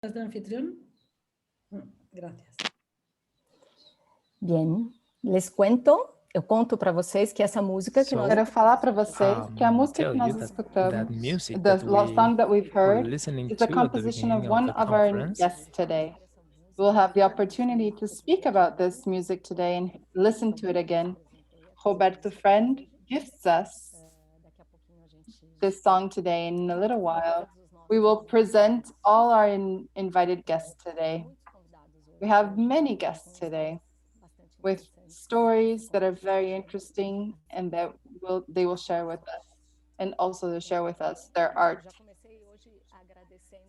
de anfitrión. Gracias. Bien, les cuento, eu conto para vocês que essa música que nós Quero falar para vocês que a música que tell nós you that escutamos, music the that song that we've were heard, listening is a to at the composition of beginning of one the of our conference. guests today. We'll have the opportunity to speak about this music today and listen to it again. Roberto Friend gifts us this song today, and in a little while, we will present all our invited guests today. We have many guests today with stories that are very interesting and that they will share with us, and also to share with us their art.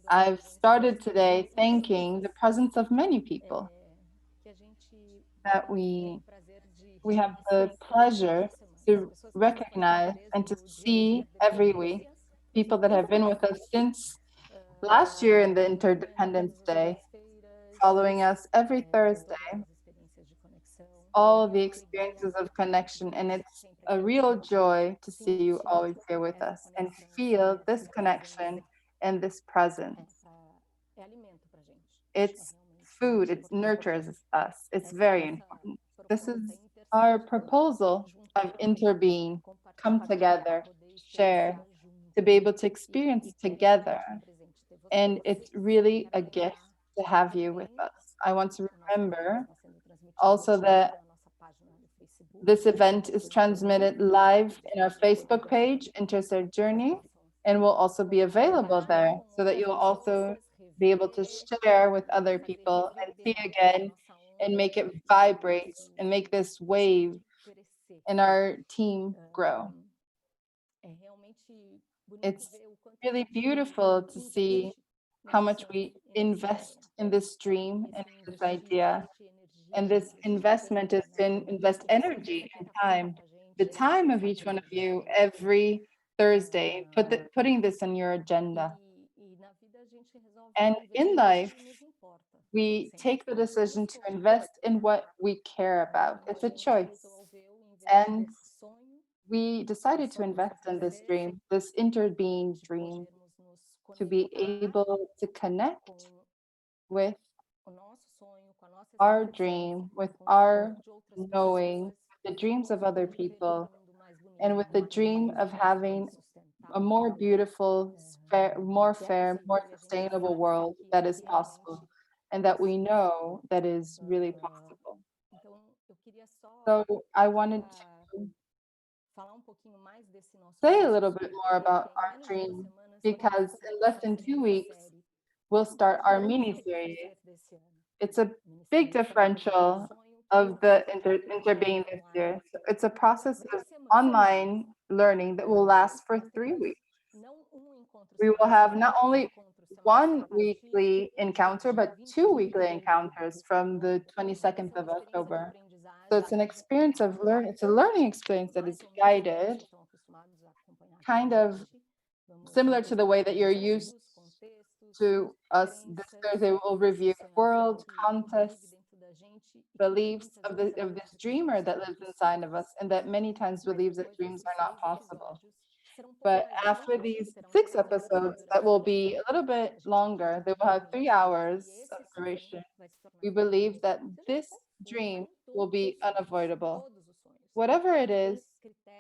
I've started today thanking the presence of many people that we have the pleasure to recognize and to see every week, people that have been with us since last year in the Interdependence Day, following us every Thursday, all the experiences of connection. And it's a real joy to see you always here with us and feel this connection and this presence. It's food, it nurtures us. It's very important. This is our proposal of interbeing, come together, share, to be able to experience together. And it's really a gift to have you with us. I want to remember also that this event is transmitted live in our Facebook page, Interser Journey, and will also be available there so that you'll also be able to share with other people and see again and make it vibrate and make this wave and our team grow. It's really beautiful to see how much we invest in this dream and in this idea. And this investment is to invest energy and time, the time of each one of you every Thursday, putting this on your agenda. And in life, we take the decision to invest in what we care about. It's a choice. And we decided to invest in this dream, this interbeing dream, to be able to connect with our dream, with our knowing, the dreams of other people, and with the dream of having a more beautiful, more fair, more sustainable world that is possible and that we know that is really possible. So I wanted to say a little bit more about our dream because in less than 2 weeks, we'll start our mini series. It's a big differential of the interbeing this year. So it's a process of online learning that will last for 3 weeks. We will have not only one weekly encounter, but 2 weekly encounters from the 22nd of October. So it's an experience of learning. It's a learning experience that is guided, kind of similar to the way that you're used to us this Thursday. We'll review world, contests, beliefs of this dreamer that lives inside of us and that many times believes that dreams are not possible. But after these 6 episodes that will be a little bit longer, they will have 3 hours of duration. We believe that this dream will be unavoidable. Whatever it is,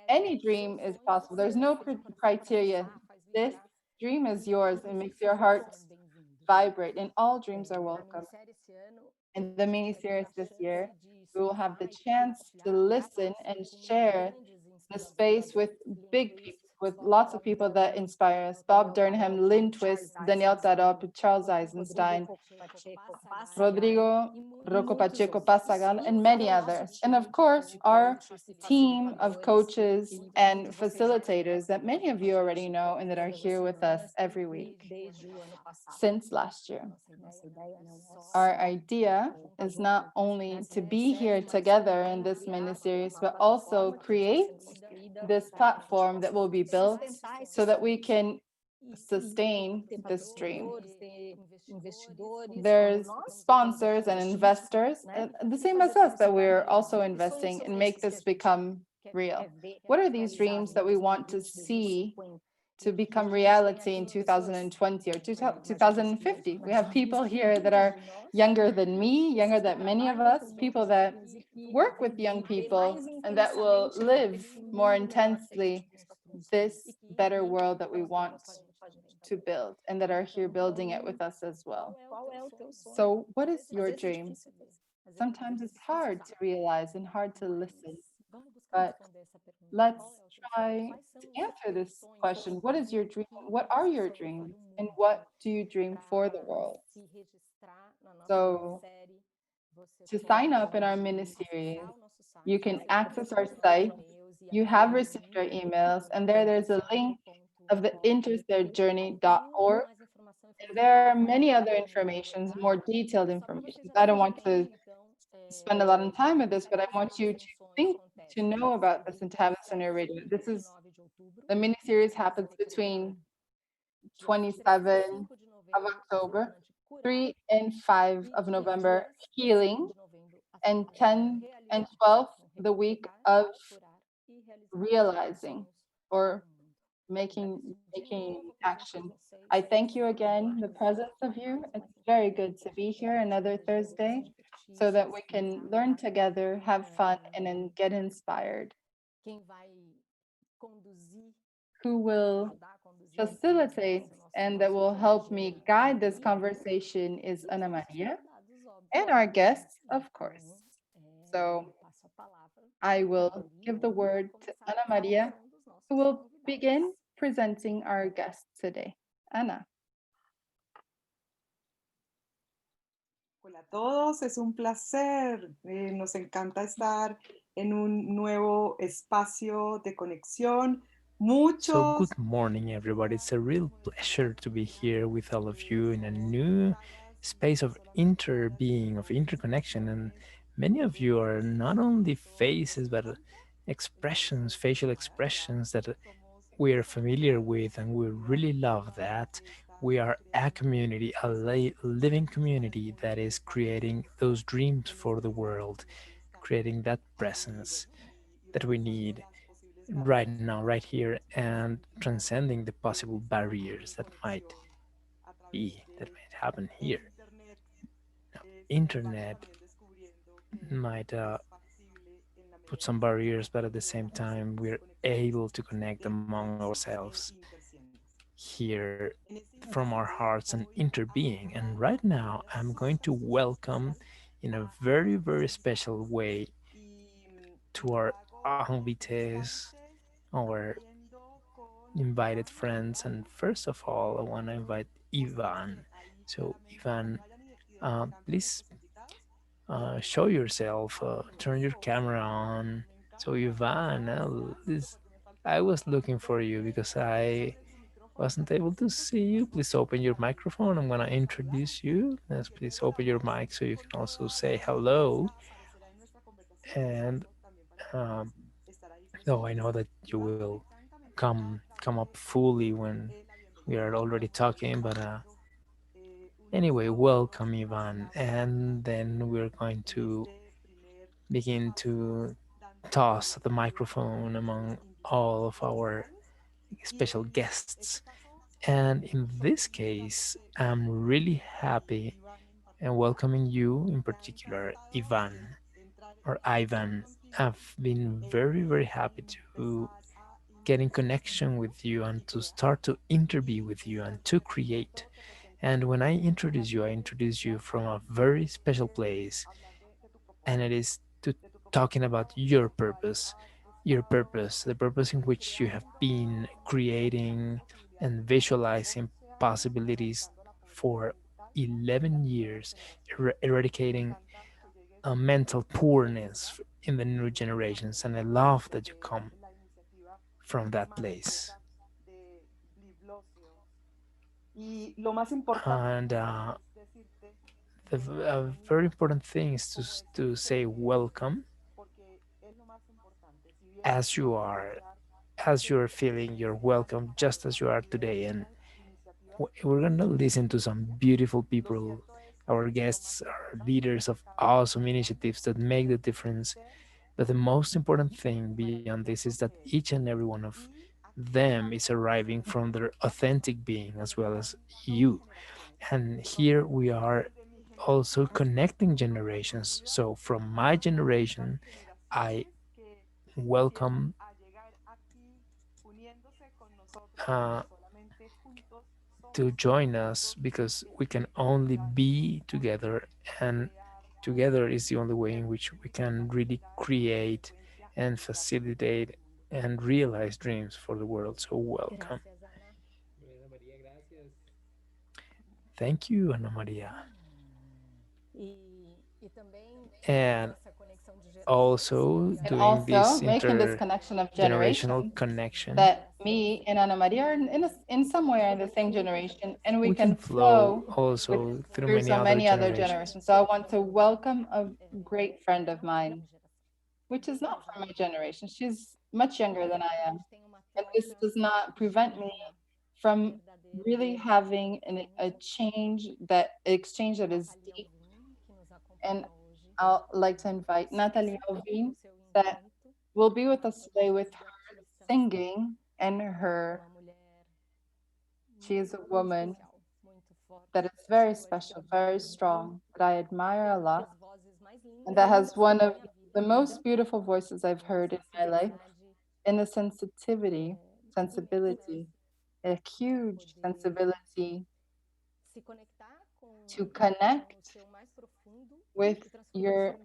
any dream is possible. There's no criteria. This dream is yours and makes your heart vibrate, and all dreams are welcome. In the mini series this year, we will have the chance to listen and share the space with big people, with lots of people that inspire us. Bob Durham, Lynn Twist, Daniel Tarop, Charles Eisenstein, Rodrigo Rocco Pacheco Pasagal, and many others. And of course, our team of coaches and facilitators that many of you already know and that are here with us every week since last year. Our idea is not only to be here together in this mini-series, but also create this platform that will be built so that we can sustain this dream. There's sponsors and investors, the same as us, that we're also investing and make this become real. What are these dreams that we want to see to become reality in 2020 or 2050. We have people here that are younger than me, younger than many of us, people that work with young people and that will live more intensely this better world that we want to build and that are here building it with us as well. So, what is your dream? Sometimes it's hard to realize and hard to listen, but let's try to answer this question. What is your dream? What are your dreams? And what do you dream for the world? So, to sign up in our mini series, you can access our site. You have received our emails, and there's a link of the interserjourney.org. And there are many other informations, more detailed information. I don't want to spend a lot of time with this, but I want you to think, to know about this and to have this on your radio. This is the mini series happens between 27 of October, 3 and 5 of November, healing, and 10 and 12, the week of realizing or making action. I thank you again, the presence of you. It's very good to be here another Thursday so that we can learn together, have fun, and then get inspired. Who will facilitate and that will help me guide this conversation is Ana Maria and our guests, of course. So I will give the word to Ana Maria, who will begin presenting our guests today. Ana. Hola a todos, es un placer. Nos encanta estar en un nuevo espacio de conexión. So, good morning, everybody. It's a real pleasure to be here with all of you in a new space of interbeing, of interconnection. And many of you are not only faces, but expressions, facial expressions that we are familiar with, and we really love that. We are a community, a living community that is creating those dreams for the world, creating that presence that we need right now, right here, and transcending the possible barriers that might happen here. Now, internet might put some barriers, but at the same time, we're able to connect among ourselves here from our hearts and interbeing. And right now, I'm going to welcome in a very, very special way to our invités, our invited friends. And first of all, I want to invite Ivan. So, Ivan, please show yourself, turn your camera on. So, Ivan, I was looking for you because I wasn't able to see you. Please open your microphone. I'm going to introduce you. Yes, please open your mic so you can also say hello. And um, though I know that you will come up fully when we are already talking, but anyway, welcome, Ivan. And then we're going to begin to toss the microphone among all of our special guests. And in this case, I'm really happy and welcoming you in particular, Ivan or Ivan. I've been very, very happy to get in connection with you and to start to interview with you and to create. And when I introduce you from a very special place, and it is to talking about your purpose, the purpose in which you have been creating and visualizing possibilities for 11 years, eradicating mental poorness in the new generations. And I love that you come from that place. And the very important thing is to say welcome as you are, as you're feeling. You're welcome just as you are today. And we're going to listen to some beautiful people. Our guests are leaders of awesome initiatives that make the difference. But the most important thing beyond this is that each and every one of them is arriving from their authentic being as well as you. And here we are also connecting generations. So from my generation, I welcome uh, to join us because we can only be together, and together is the only way in which we can really create and facilitate and realize dreams for the world. So welcome. Thank you, Ana Maria. And also And doing also this making this connection of intergenerational generations connection, that me and Ana Maria are in some way are in the same generation, and we we can can flow flow with also through through many so other many other generations. generations. So I want to welcome a great friend of mine, which is not from my generation. She's much younger than I am. And this does not prevent me from really having a exchange that is deep. And I'll like to invite Natalie Alvin that will be with us today with her singing and her, she is a woman that is very special, very strong, that I admire a lot, and that has one of the most beautiful voices I've heard in my life, and a sensibility, a huge sensibility to connect with your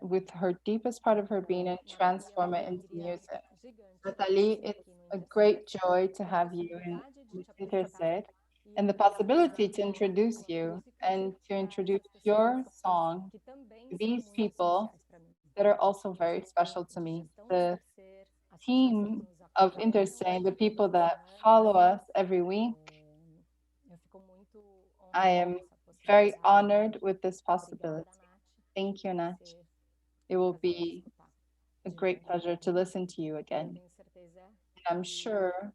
with her deepest part of her being and transform it into music. Natalie, it's a great joy to have you in Interser and the possibility to introduce you and to introduce your song to these people that are also very special to me. The team of Interser, the people that follow us every week, I am very honored with this possibility. Thank you, Nach. It will be a great pleasure to listen to you again. And I'm sure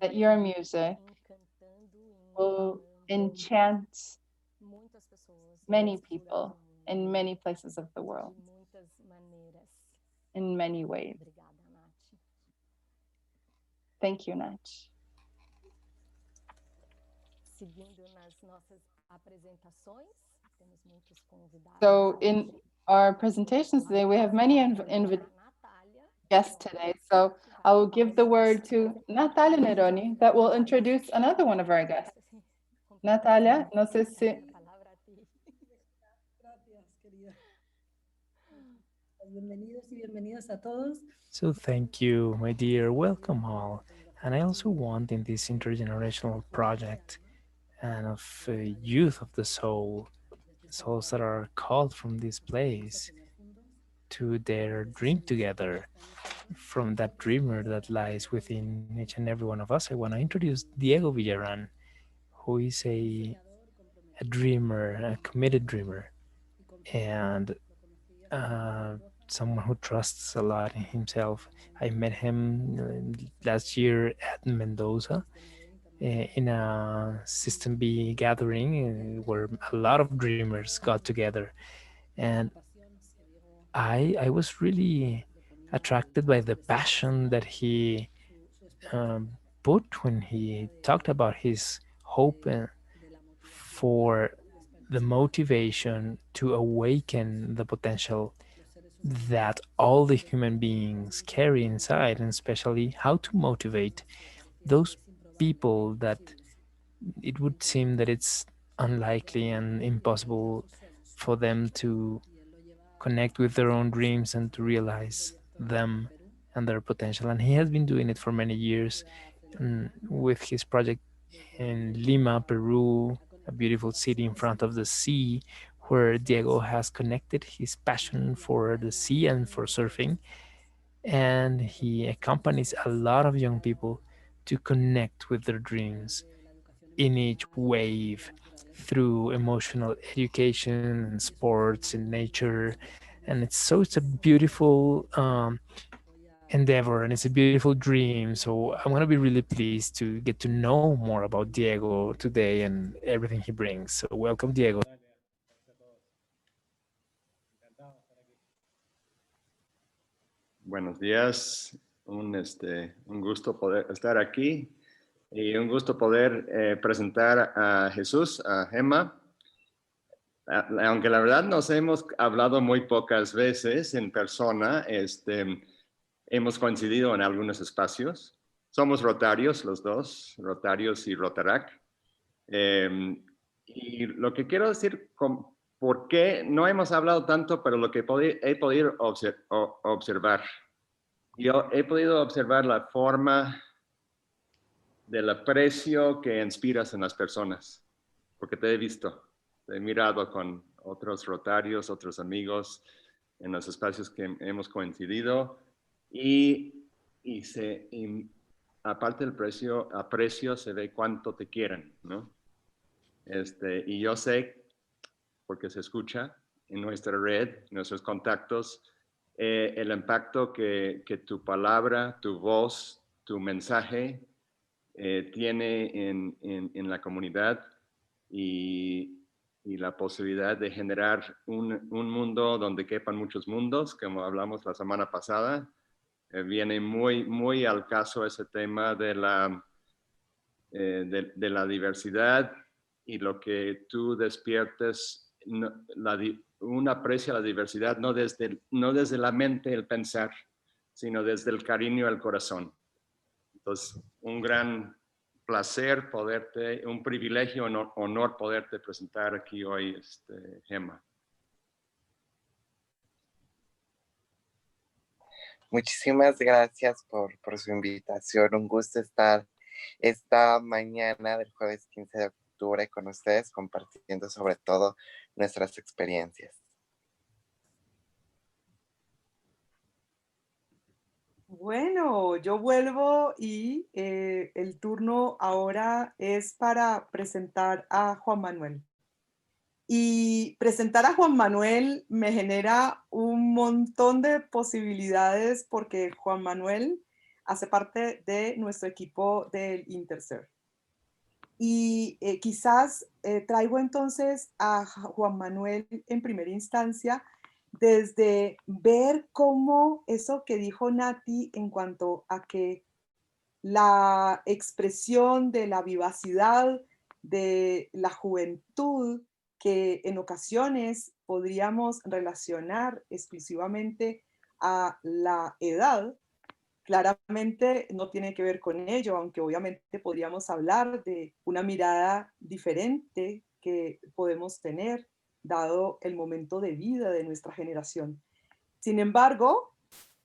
that your music will enchant many people in many places of the world in many ways. Thank you, Nach. So in our presentations today, we have many guests today. So I will give the word to Natalia Neroni that will introduce another one of our guests. Natalia, no sé si... Bienvenidos y bienvenidas a todos. So thank you, my dear. Welcome all. And I also want in this intergenerational project and of youth of the soul, souls that are called from this place to their dream together, from that dreamer that lies within each and every one of us. I want to introduce Diego Villaran, who is a dreamer, a committed dreamer, and uh, someone who trusts a lot in himself. I met him last year at Mendoza in a System B gathering where a lot of dreamers got together, and I was really attracted by the passion that he put when he talked about his hope for the motivation to awaken the potential that all the human beings carry inside, and especially how to motivate those people that it would seem that it's unlikely and impossible for them to connect with their own dreams and to realize them and their potential. And he has been doing it for many years with his project in Lima, Peru, a beautiful city in front of the sea, where Diego has connected his passion for the sea and for surfing. And he accompanies a lot of young people to connect with their dreams in each wave through emotional education and sports and nature. And it's a beautiful endeavor and it's a beautiful dream. So I'm going to be really pleased to get to know more about Diego today and everything he brings. So welcome, Diego. Buenos días. un gusto poder estar aquí y un gusto poder presentar a Jesús, a Gemma. Aunque la verdad nos hemos hablado muy pocas veces en persona, hemos coincidido en algunos espacios. Somos rotarios los dos, rotarios y Rotarac. Y lo que quiero decir, por qué no hemos hablado tanto, pero lo que he podido observar. Yo he podido observar la forma del aprecio que inspiras en las personas, porque te he visto, te he mirado con otros rotarios, otros amigos en los espacios que hemos coincidido y aparte del aprecio se ve cuánto te quieren, ¿no? Y yo sé, porque se escucha en nuestra red, nuestros contactos, el impacto que tu palabra, tu voz, tu mensaje tiene en la comunidad y la posibilidad de generar un mundo donde quepan muchos mundos, como hablamos la semana pasada. Viene muy, muy al caso ese tema de de la diversidad y lo que tú despiertes, uno aprecia la diversidad no desde la mente, el pensar, sino desde el cariño al corazón. Entonces, un gran placer un privilegio, honor poderte presentar aquí hoy, Gemma. Muchísimas gracias por su invitación. Un gusto estar esta mañana del jueves 15 de octubre con ustedes, compartiendo sobre todo nuestras experiencias. Bueno, yo vuelvo y el turno ahora es para presentar a Juan Manuel. Y presentar a Juan Manuel me genera un montón de posibilidades porque Juan Manuel hace parte de nuestro equipo del Interser. Y quizás traigo entonces a Juan Manuel en primera instancia desde ver cómo eso que dijo Nati en cuanto a que la expresión de la vivacidad de la juventud que en ocasiones podríamos relacionar exclusivamente a la edad, claramente no tiene que ver con ello, aunque obviamente podríamos hablar de una mirada diferente que podemos tener dado el momento de vida de nuestra generación. Sin embargo,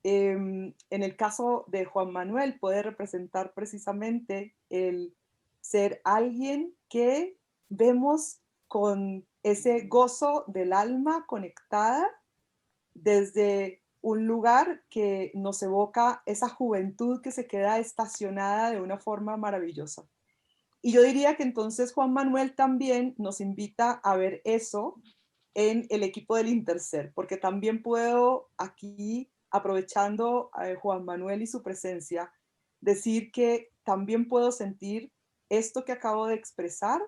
en el caso de Juan Manuel puede representar precisamente el ser alguien que vemos con ese gozo del alma conectada desde un lugar que nos evoca esa juventud que se queda estacionada de una forma maravillosa. Y yo diría que entonces Juan Manuel también nos invita a ver eso en el equipo del Interser, porque también puedo aquí, aprovechando a Juan Manuel y su presencia, decir que también puedo sentir esto que acabo de expresar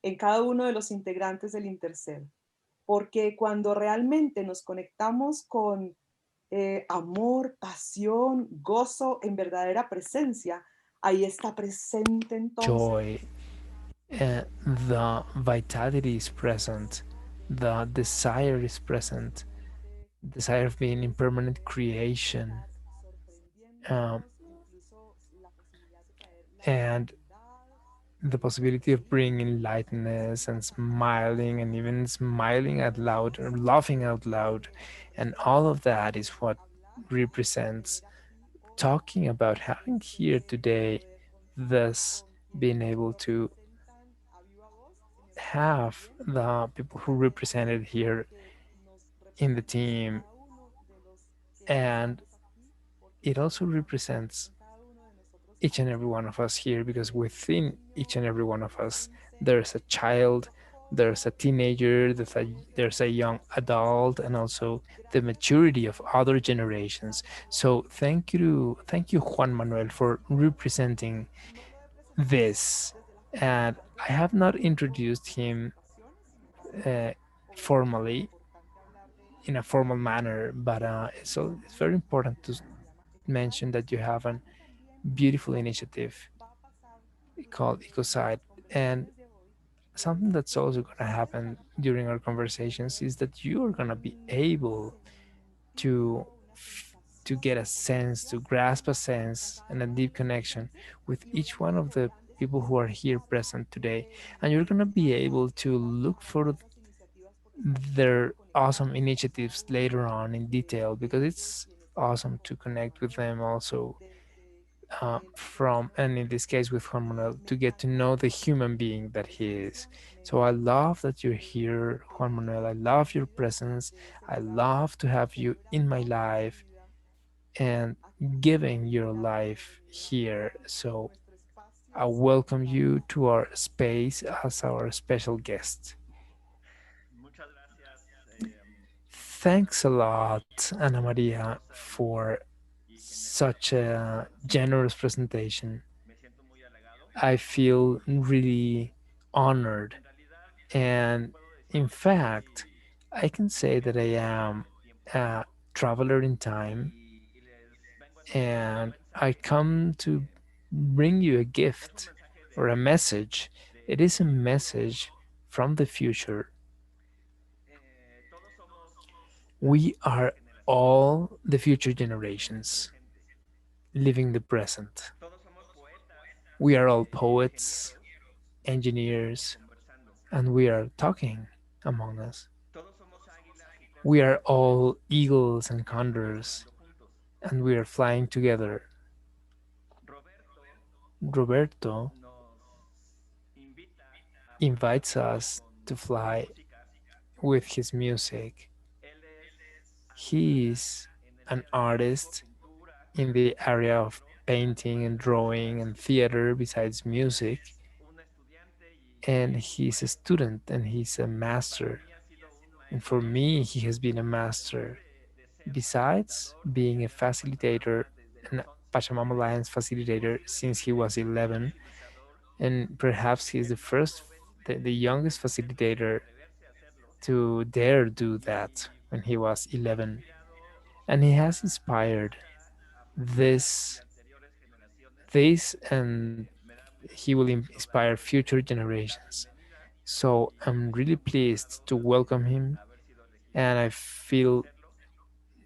en cada uno de los integrantes del Interser. Porque cuando realmente nos conectamos con amor, pasión, gozo en verdadera presencia, ahí está presente entonces. Joy, the vitality is present, the desire is present, desire of being in permanent creation, and the possibility of bringing lightness and smiling and even smiling out loud or laughing out loud, and all of that is what represents talking about having here today, thus being able to have the people who represented here in the team. And it also represents each and every one of us here, because within each and every one of us there's a child, there's a teenager, there's a young adult, and also the maturity of other generations. So thank you Juan Manuel for representing this. And I have not introduced him formally, in a formal manner, but so it's very important mentioned that you have a beautiful initiative called Ecoside. And something that's also going to happen during our conversations is that you are going to be able to to get a sense, to grasp a sense and a deep connection with each one of the people who are here present today. And you're going to be able to look for their awesome initiatives later on in detail, because it's awesome to connect with them also, from, and in this case with Juan Manuel, to get to know the human being that he is. So I love that you're here, Juan Manuel. I love your presence. I love to have you in my life and giving your life here. So I welcome you to our space as our special guest. Muchas gracias. Thanks a lot, Ana Maria, for such a generous presentation. Me siento muy halagado. I feel really honored. En realidad, And puedo decir in que fact, soy I can un say that I viajero am del tiempo a traveler in time, y les vengo a entregar un and I mensaje. come to bring you a Es un gift mensaje or a message. It del is a futuro. message from the future. Todos somos las We futuras are generaciones all the future viviendo en el generations presente. living the present. Todos somos poetas, We are all poets, ingenieros y engineers, conversando. and we are talking among us. Todos somos águilas y We are cóndores all eagles and y condors, volando juntos. and we are flying together. Roberto Roberto nos invita a volar invites us con to su fly música. with his music. Él es He artista is en el an área de dibujo, artist pintura in y the area of teatro, painting and además de ser un drawing and músico. theater besides music. Es un estudiante y And es un he's a maestro. student and he's a Para master. mí ha sido un And for maestro, me, he has been a además master. de ser Besides facilitador de being a Diagrama facilitator, Pachamama desde an los 11 Pachamama Alliance facilitator since he was 11, facilitador and perhaps he's el the más first, joven the youngest en facilitator atreverse a hacerlo. to dare do that Y when he was ha 11. inspirado And he has a inspired esta, a futuras y this, anteriores generaciones. this, and Me da he muchísimo will gusto inspire darle future la generations. bienvenida So y I'm me really siento muy pleased honrado to welcome him, haber sido elegido and I para feel hacerlo.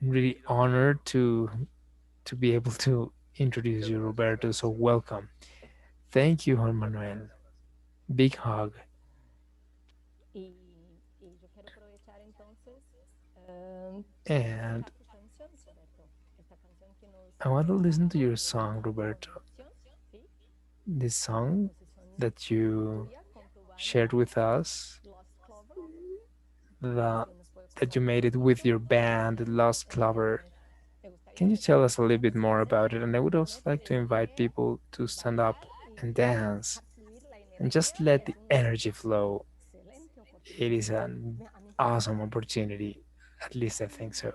really Bienvenido, honored Roberto. to be able to introduce you, Roberto. So welcome. Thank you, Juan Manuel. Big hug. Y yo quiero aprovechar entonces para And escuchar tu canción, Roberto. Esta canción que nos I want to listen to your regalaste song, en esta Roberto. composición, ¿sí? This song Composición that you tuya con tu shared banda with us, Lost Clover. the, Si nos puede that contar you un made it poquito with your acerca de ella. band, Lost Clover. Me gustaría Can you tell us a little preguntarte bit si more ese about it? And I would also like to simplemente invite fue people to stand bailar up and y dance dejar fluir la and energía. just let Es the una energy flow. excelente It oportunidad. is an A mí también me awesome gustaría. opportunity. At least I think so.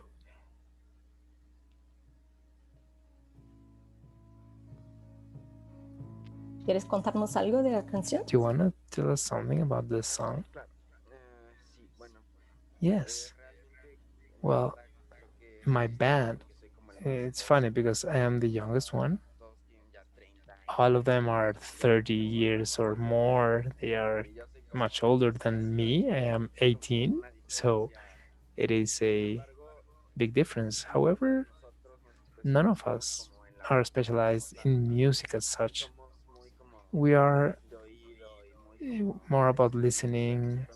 ¿Quieres contarnos algo de la canción? Do you want to tell us something about this song? Yes. Well, my band, it's funny because I am the youngest one. All of them are 30 years or more. They are much older than me. I am 18. So it is a big difference. However, none of us are specialized in music as such. We are more about listening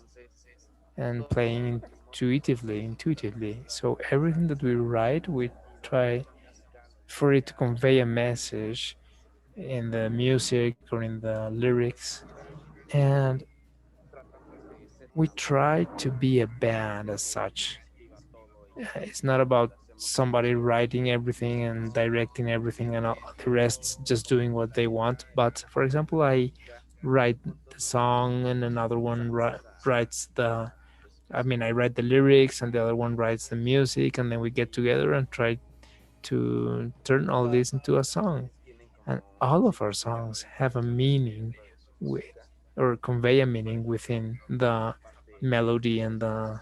and playing intuitively. So everything that we write, we try for it to convey a message in the music or in the lyrics. And we try to be a band as such. It's not about somebody writing everything and directing everything and all the rest just doing what they want. But for example, I write the song and another one writes the, I mean, I write the lyrics and the other one writes the music, and then we get together and try to turn all this into a song. And all of our songs have a meaning with, or convey a meaning within the melody and the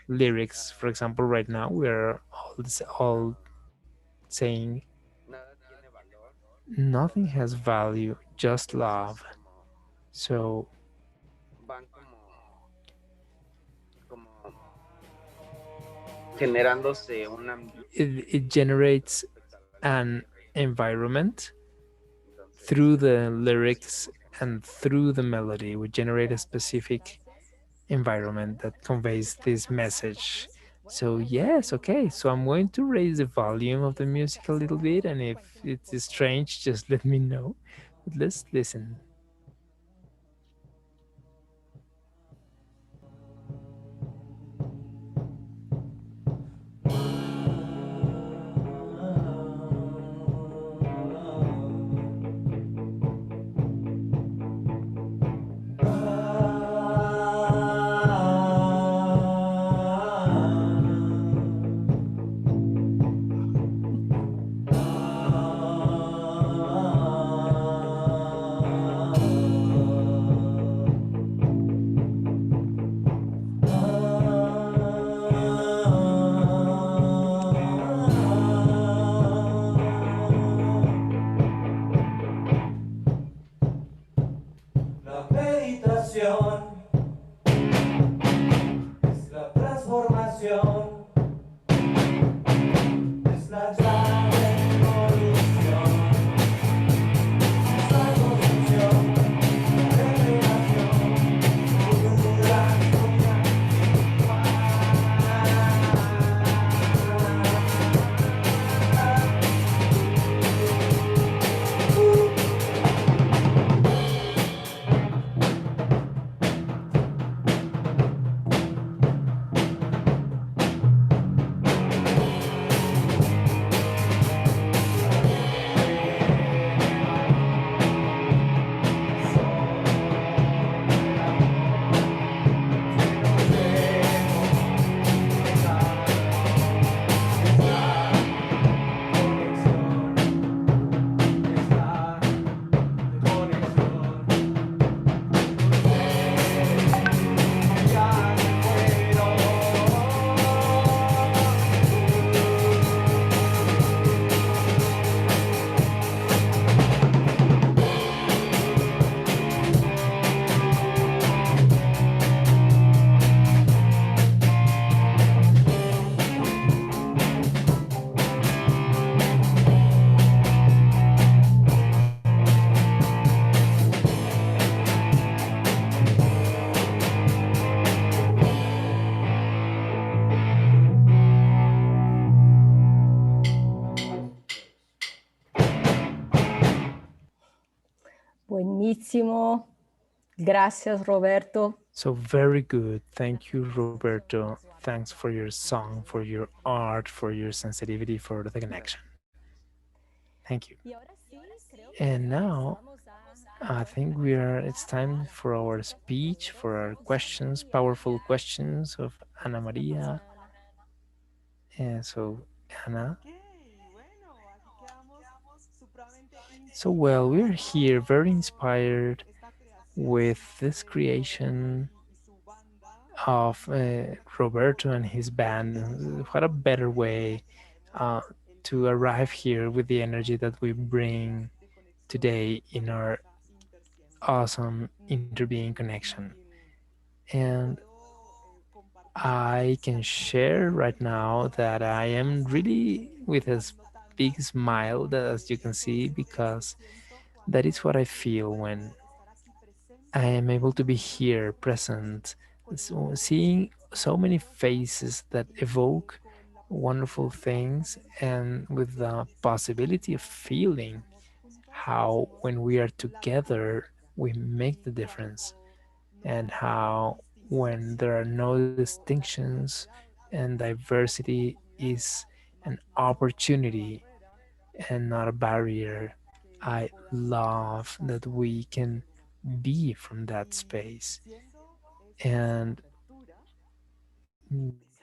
lyrics. For example, right now we're all saying Nothing has value, just love. So van como generándose un ambiente it generates respecto a la letra. an environment through Entonces, the lyrics and through the melody. We generate a specific environment that conveys this message. So yes, okay. So I'm going to raise the volume of the music a little bit, and if it is strange, just let me know. But let's listen. La meditación es la transformación, es la gran revolución, es la construcción, la revelación, cultura, historia, Buenísimo. Gracias, Roberto. So very good. Thank you, Roberto. Thanks for your song, for your art, for your sensitivity, for the connection. Thank you. And now I think it's time for our speech, for our questions, powerful questions of Ana Maria. And so, Ana. Ok, bueno, aquí quedamos supremamente So, well, we're inspirados here very por inspired esta creación with this de Roberto creation y su banda. of Roberto and his Y de band. hecho, What a better queremos way traerles uh, el to día de arrive hoy here with the energy una that we historia bring de conexión today in con our nuestra intersiembra. awesome interbeing connection. And Puedo I compartirles can share right now that I am really with a están notando big smile, that, as you can see, entonces esto que because siento that cuando is what I feel puedo when estar aquí I presente am able to be y here present, so conectado seeing so many conmigo faces that y evoke con la wonderful posibilidad things, and with the de sentir possibility of cómo feeling estamos juntos, how hacemos when we are la together diferencia. we make Y the difference, cuando no and hay how when there are no cuando la distinctions diversidad and es una diversity oportunidad, is an más que una opportunity barrera, and not a barrier, que I podamos abrir love that espacio we a can dialogar. be from that Y space. siendo esta And apertura,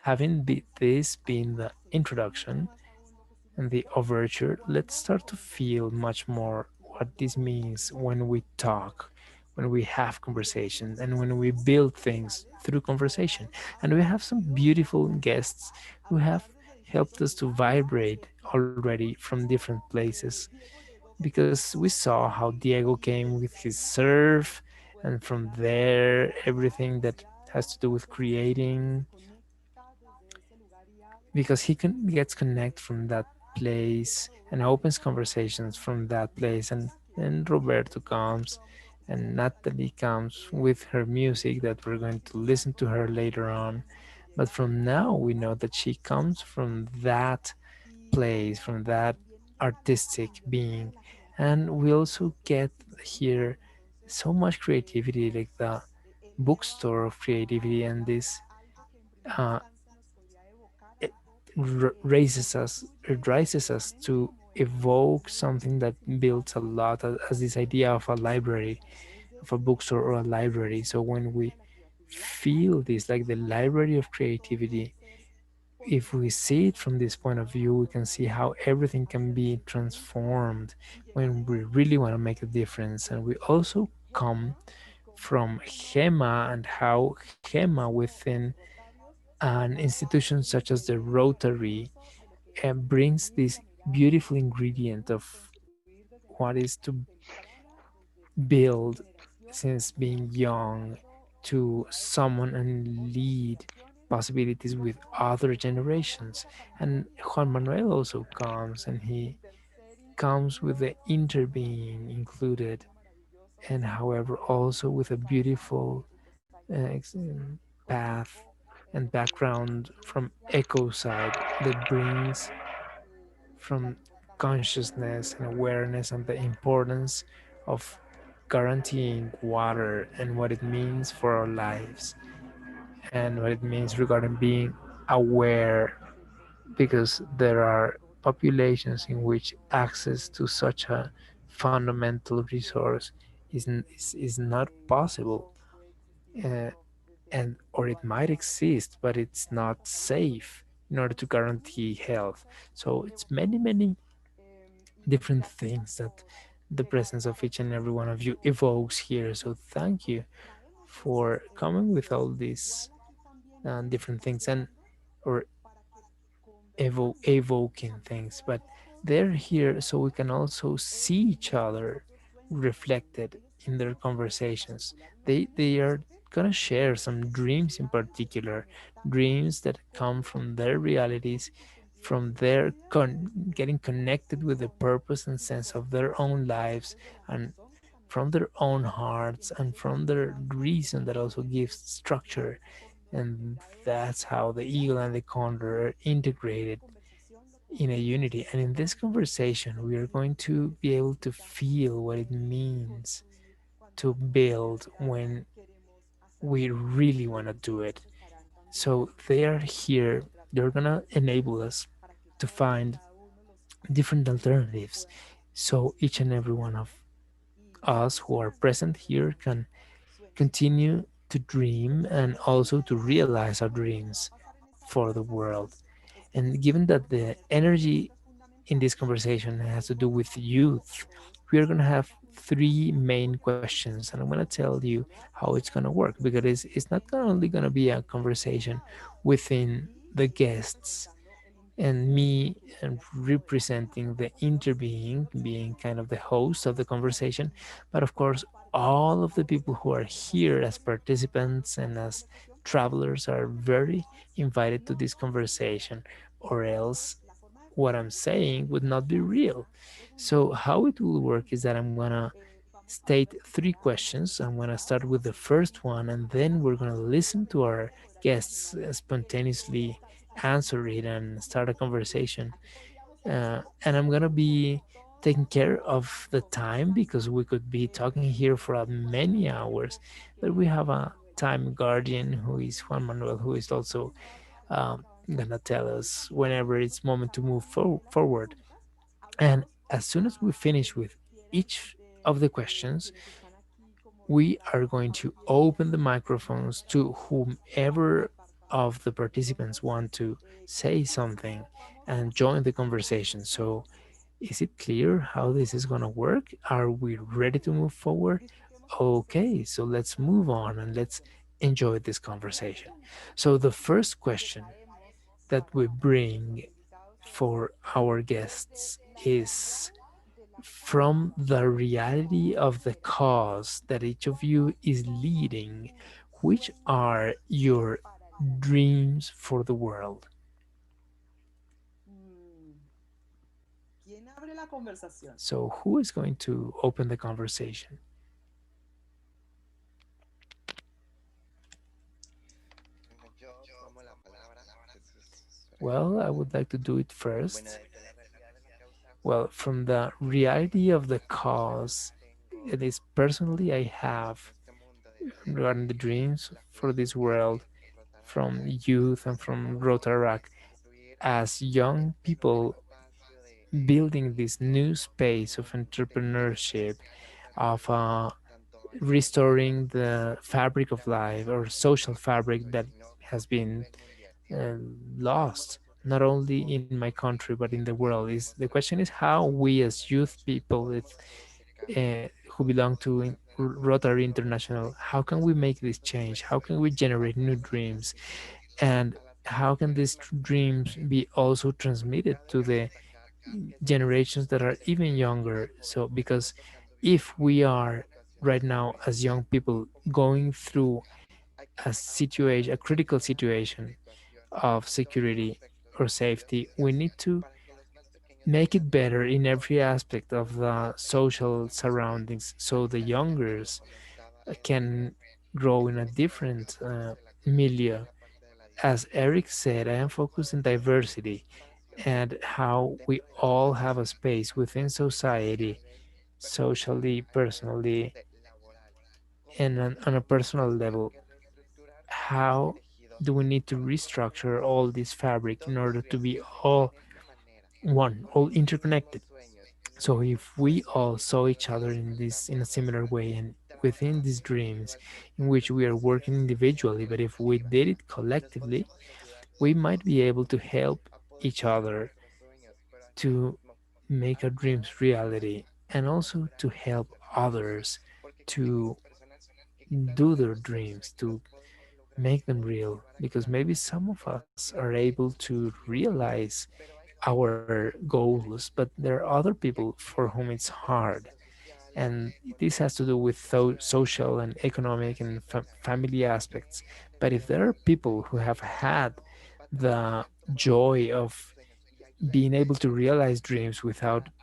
having empecemos this been a the sentir mucho introduction más aún lo que and the significa overture, let's cuando start to feel much more what cuando this means when we talk, when we have empecemos conversations, a and when we usar build things canales through para conversation. And we hacer have some sentido, beautiful guests a who have conectar desde helped distintos us to lugares. vibrate already from different Y places. Diego llegó because we saw how Diego came with his surf, and from there, everything that has to do with creating, because gets connect from that place and opens conversations from that place, and Roberto comes, and Natalie comes with her music that we're going to listen to her later on. But from now, we know that she comes from that place, from that artistic being. And we also get here so much creativity, like the bookstore of creativity, and this uh, it it raises us to evoke something that builds a lot as this idea of a library, of a bookstore or a library. So when we feel this, like the library of creativity, if we see it from this point of view, we can see how everything can be transformed when we really want to make a difference. And we also come from Gema, and how Gema within an institution such as the Rotary brings this beautiful ingredient of what is to build since being young to someone and lead possibilities with other generations. And Juan Manuel also comes, and he comes with the interbeing included, and however also with a beautiful path and background from echo side that brings from consciousness and awareness and the importance of guaranteeing water and what it means for our lives, and what it means regarding being aware, because there are populations in which access to such a fundamental resource is not possible, uh, and or it might exist but it's not safe in order to guarantee health. So it's many different things that the presence of each and every one of you evokes here. So thank you for coming with all these different things, and or evoking things, but they're here so we can also see each other reflected in their conversations. They are gonna share some dreams, in particular dreams that come from their realities, from their getting connected with the purpose and sense of their own lives, and from their own hearts, and from their reason that also gives structure. And that's how the eagle and the condor are integrated in a unity. And in this conversation, we are going to be able to feel what it means to build when we really want to do it. So they are here, they're going to enable us to find different alternatives. So each and every one of us who are present here can continue to dream and also to realize our dreams for the world. And given that the energy in this conversation has to do with youth, we are going to have three main questions, and I'm going to tell you how it's going to work, because it's not only going to be a conversation within the guests and me and representing the interbeing, being kind of the host of the conversation, but of course, all of the people who are here as participants and as travelers are very invited to this conversation, or else what I'm saying would not be real. So, how it will work is that I'm gonna state three questions. I'm gonna start with the first one, and then we're gonna listen to our guests spontaneously answer it and start a conversation. And I'm gonna be taking care of the time, because we could be talking here for many hours, but we have a time guardian who is Juan Manuel, who is also gonna tell us whenever it's moment to move forward. And as soon as we finish with each of the questions, we are going to open the microphones to whomever of the participants want to say something and join the conversation. So, is it clear how this is going to work? Are we ready to move forward? Okay, so let's move on and let's enjoy this conversation. So, the first question that we bring for our guests is, from the reality of the cause that each of you is leading, which are your dreams for the world? Mm, ¿Quién abre la conversación? So, who is going to open the conversation? Bueno, yo tomo la palabra, Jesús. Well, I would like to do it Bueno, first. desde la realidad de la causa, Well, from the reality of the cause, tengo it is personally I have este mundo de vivir regarding the dreams la for this juventud world de from Rotaract, youth and hacer from algo para Rotaract construir as young este nuevo people espacio de building this new entorno space of común de vida entrepreneurship, social, of tanto a nivel restoring individual the fabric of como a life nivel or social colectivo, fabric that sino has a been nivel mundial, ¿cierto? lost not only in my country but in the world. Is the Podemos question is trabajar how eso we en as youth nosotros, people podemos hacer ese cambio who belong to parte de Rotary todas International, estas how can we generaciones make que this nos change? preceden How can we generate new para dreams? seguir And how can adaptándonos a these las dreams necesidades, be also porque transmitted cada to vez the destacar cambios generations that are es even muy younger? rico So, because tocando if we diferentes are situaciones right de now as crisis young people como going sociedad. through Hay a que situation, a adaptarnos a critical cada situation situación of en todos los security aspectos or de la vida safety, we need social to para que los más pequeños make it puedan better in every conocer aspect of the diferentes social situaciones. surroundings so the Ahorita que lo youngers comentaba can Eric, grow in a estaba different enfocándose en la cuestión milieu. de la parte de la As diversidad, Eric said, I am focused in poder tener diversity espacios and how we dentro de la all sociedad, have a space within tanto a society, nivel personal, socially, a nivel personally, laboral, como and on a personal pues hay level. que reestructurar todo ese How tejido do we need to conectado restructure all this fabric in donde order to be realmente all de esta manera, one, con all estos mismos interconnected? sueños, So if we pues all saw each other in this in a estamos similar way and within these trabajando dreams in individualmente, which we are working individually, but if we colectivas, did it nos collectively, podemos ayudar we might todos be able to help a poder each lograr other nuestros sueños, pero to asimismo make our a dreams poder reality and also to lograr help nuestros sueños. others Porque créeme que to esas personas que quizás no do their tenemos dreams, los to podemos lograr make them real, llevar a because cabo maybe some of en us are diferentes able to situaciones. realize Pero hay que our goals, but there are other que people for aquí whom it's por hard. presión social, And por this has to do presión with social, social and economic and family aspects. But if there entonces are people who hay have que had the paternalizar todos joy of nuestros sueños y being able ayudarles to realize dreams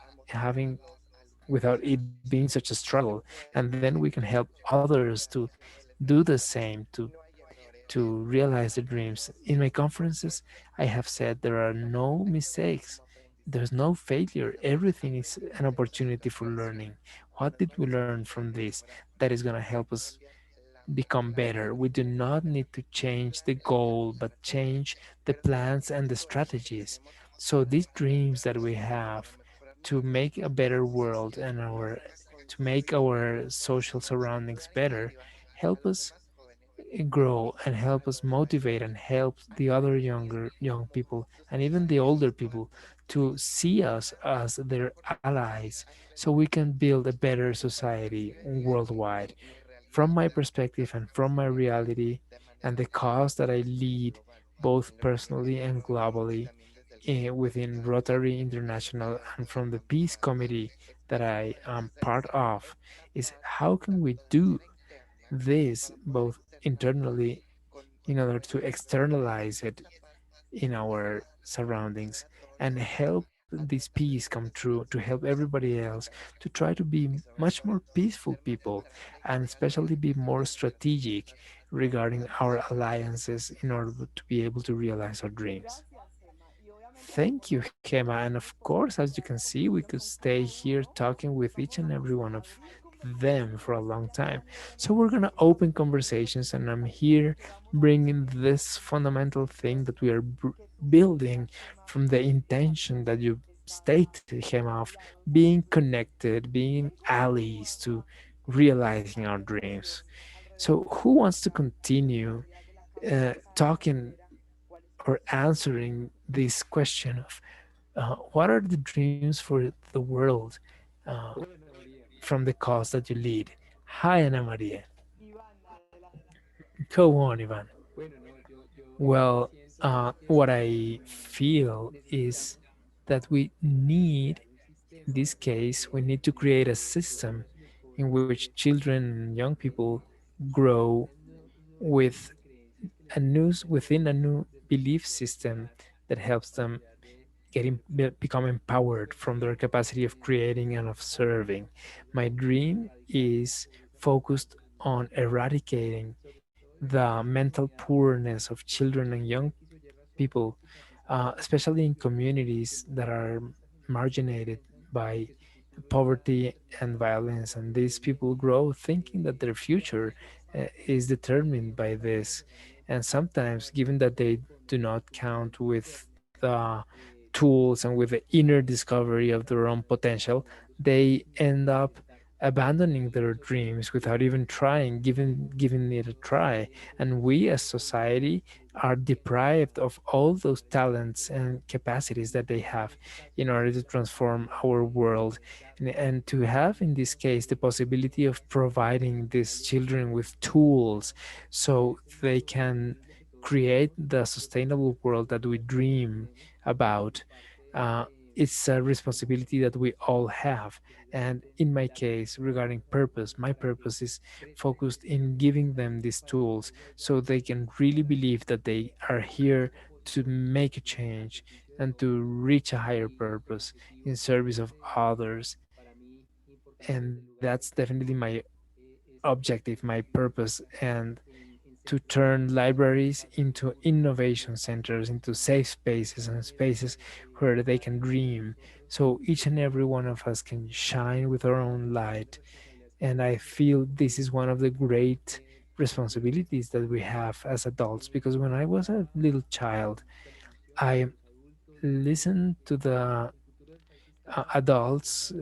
a having motivarlos, a without alentarlos, it being such a struggle, que and puedan then we can help seguir others to realizándoles do the metas same, y no hay errores, realize the dreams. fracasos, In my conferences, I have said there are no hay que verlo mistakes. como There's aprendizaje. no failure. Everything is an Aprendemos de nuestra opportunity for frustración learning. y What nos did we vamos learn from this ahora that is going to help a us cambiar la become manera better? We do de not hacer need to los change the planes y las goal, but estrategias, change the pero sí plans and the con eso que strategies. tenemos So these para dreams that we mejorar, have to nuestra make a better situación world social, and our para to make construir our social surroundings nuevas better iniciativas a help los us demás jóvenes grow and y a help us los motivate mayores and help a the que other también young people sus and even the older pensamientos people puedan to see us evolucionar, as their porque allies a nivel so we mundial can build a better nuestros países society worldwide. y From realidades my están perspective and from my creciendo reality de and manera the cause that I exponencial y lead, global both en lo que tiene personally que ver and con eso y globally, también desde el punto de within vista Rotary de International and from the ambos peace lados. committee Es that para I poder am hacer part of, is esta how can we tanto de do manera interna this para poder both externalizar internally in con order to nuestros jóvenes externalize it esta paz in y our esta surroundings and todos help a this tratar de peace ser come true, to help muy everybody else eficaces to try to be y sobre much more todo peaceful ser más people and estratégicos especially be more en nuestras strategic alianzas regarding para our poder alliances in order to be able to realize our dreams. Gracias, Gemma. Y obviamente Thank you, recordemos que Gemma. And of esta course, semana as you ya can hemos see, we compartido could con stay cada uno, here ¿no? talking with each Vamos and a every one of abrir them conversaciones for a long ya time. hablando de So we're nuestros gonna sueños, open de lo conversations, que and I'm queremos, de lo here que vamos a bringing construir. this Y fundamental yo thing that we sé are que tú building decías, Gemma, from the que intention también that you estaba stated, Gemma, of aliados a being tus dreams. connected, being Quiero allies continuar to realizing our hablando con dreams. ustedes So alrededor who de wants to esta continue realidad de la causa, esa talking bandera, cuáles son or nuestros sueños. answering this question of what are the dreams for the world uh, from the cause that you lead? Hi, Ana Maria. Iván, adelante. Go on, Ivan. Well, what I feel is that we need In this case, we need to create a system in which children and young people grow with within a new belief system that helps them become empowered from their capacity of creating and of serving. My dream is focused on eradicating the mental poorness of children and young people, especially in communities that are marginated by poverty and violence. And these people grow thinking that their future is determined by this. And sometimes, given that they do not count with the tools and with the inner discovery of their own potential, they end up abandoning their dreams without even trying, giving it a try. And we as society are deprived of all those talents and capacities that they have in order to transform our world. And to have, in this case, the possibility of providing these children with tools so they can create the sustainable world that we dream about. Uh, it's a responsibility that we all have. And in my case, regarding purpose, my purpose is focused in giving them these tools so they can really believe that they are here to make a change and to reach a higher purpose in service of others. And that's definitely my objective, my purpose, and to turn libraries into innovation centers, into safe spaces and spaces where they can dream. So each and every one of us can shine with our own light. And I feel this is one of the great responsibilities that we have as adults, because when I was a little child, I listened to the adults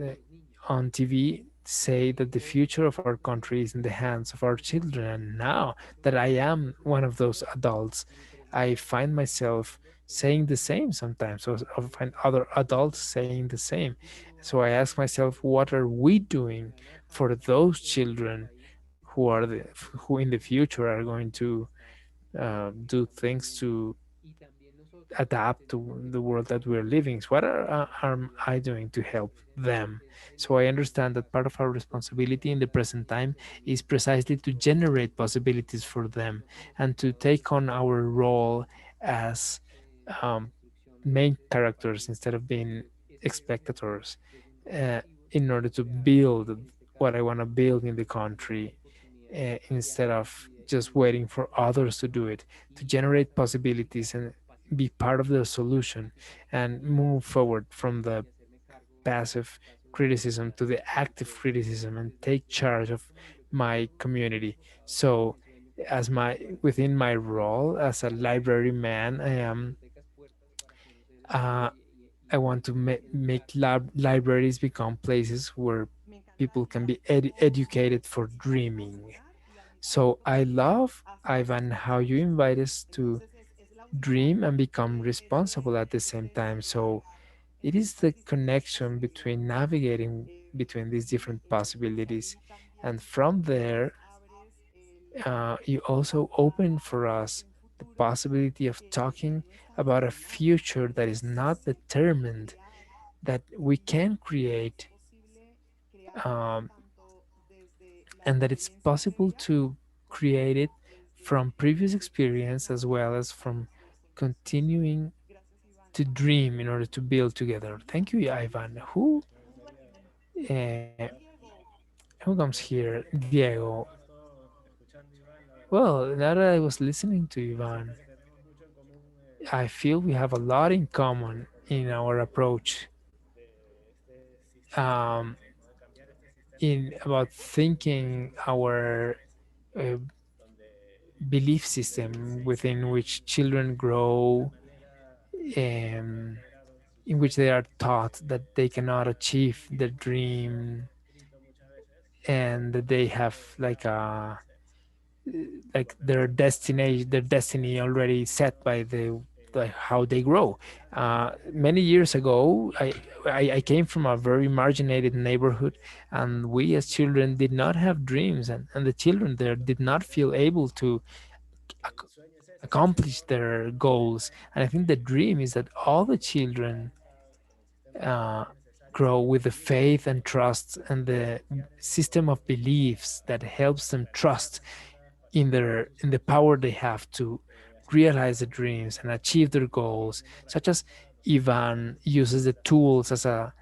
on TV say that the future of our country is in the hands of our children. And now that I am one of those adults, I find myself saying the same sometimes, or I find other adults saying the same. So I ask myself, what are we doing for those children who in the future are going to do things to adapt to the world that we're living? So what am I doing to help them? So I understand that part of our responsibility in the present time is precisely to generate possibilities for them and to take on our role as um, main characters instead of being spectators, uh, in order to build what I want to build in the country, instead of just waiting for others to do it, to generate possibilities and be part of the solution and move forward from the passive criticism to the active criticism and take charge of my community. So as my within my role as a library man, uh, I want to make libraries become places where people can be educated for dreaming. So I love, Ivan, how you invite us to dream and become responsible at the same time. So it is the connection between navigating between these different possibilities. And from there, you also open for us the possibility of talking about a future that is not determined, that we can create, um, and that it's possible to create it from previous experience as well as from continuing to dream in order to build together. Thank you, Ivan. Uh, who comes here? Diego. Well, now that I was listening to Ivan, I feel we have a lot in common in our approach, um, in about thinking our uh, belief system within which children grow, um, in which they are taught that they cannot achieve their dream and that they have their destiny already set by the how they grow. Many years ago, I came from a very marginated neighborhood, and we as children did not have dreams, and the children there did not feel able to ac- accomplish their goals. And I think the dream is that all the children uh, grow with the faith and trust and the system of beliefs that helps them trust in the power they have to realize their dreams and achieve their goals, such as Ivan uses the tools as a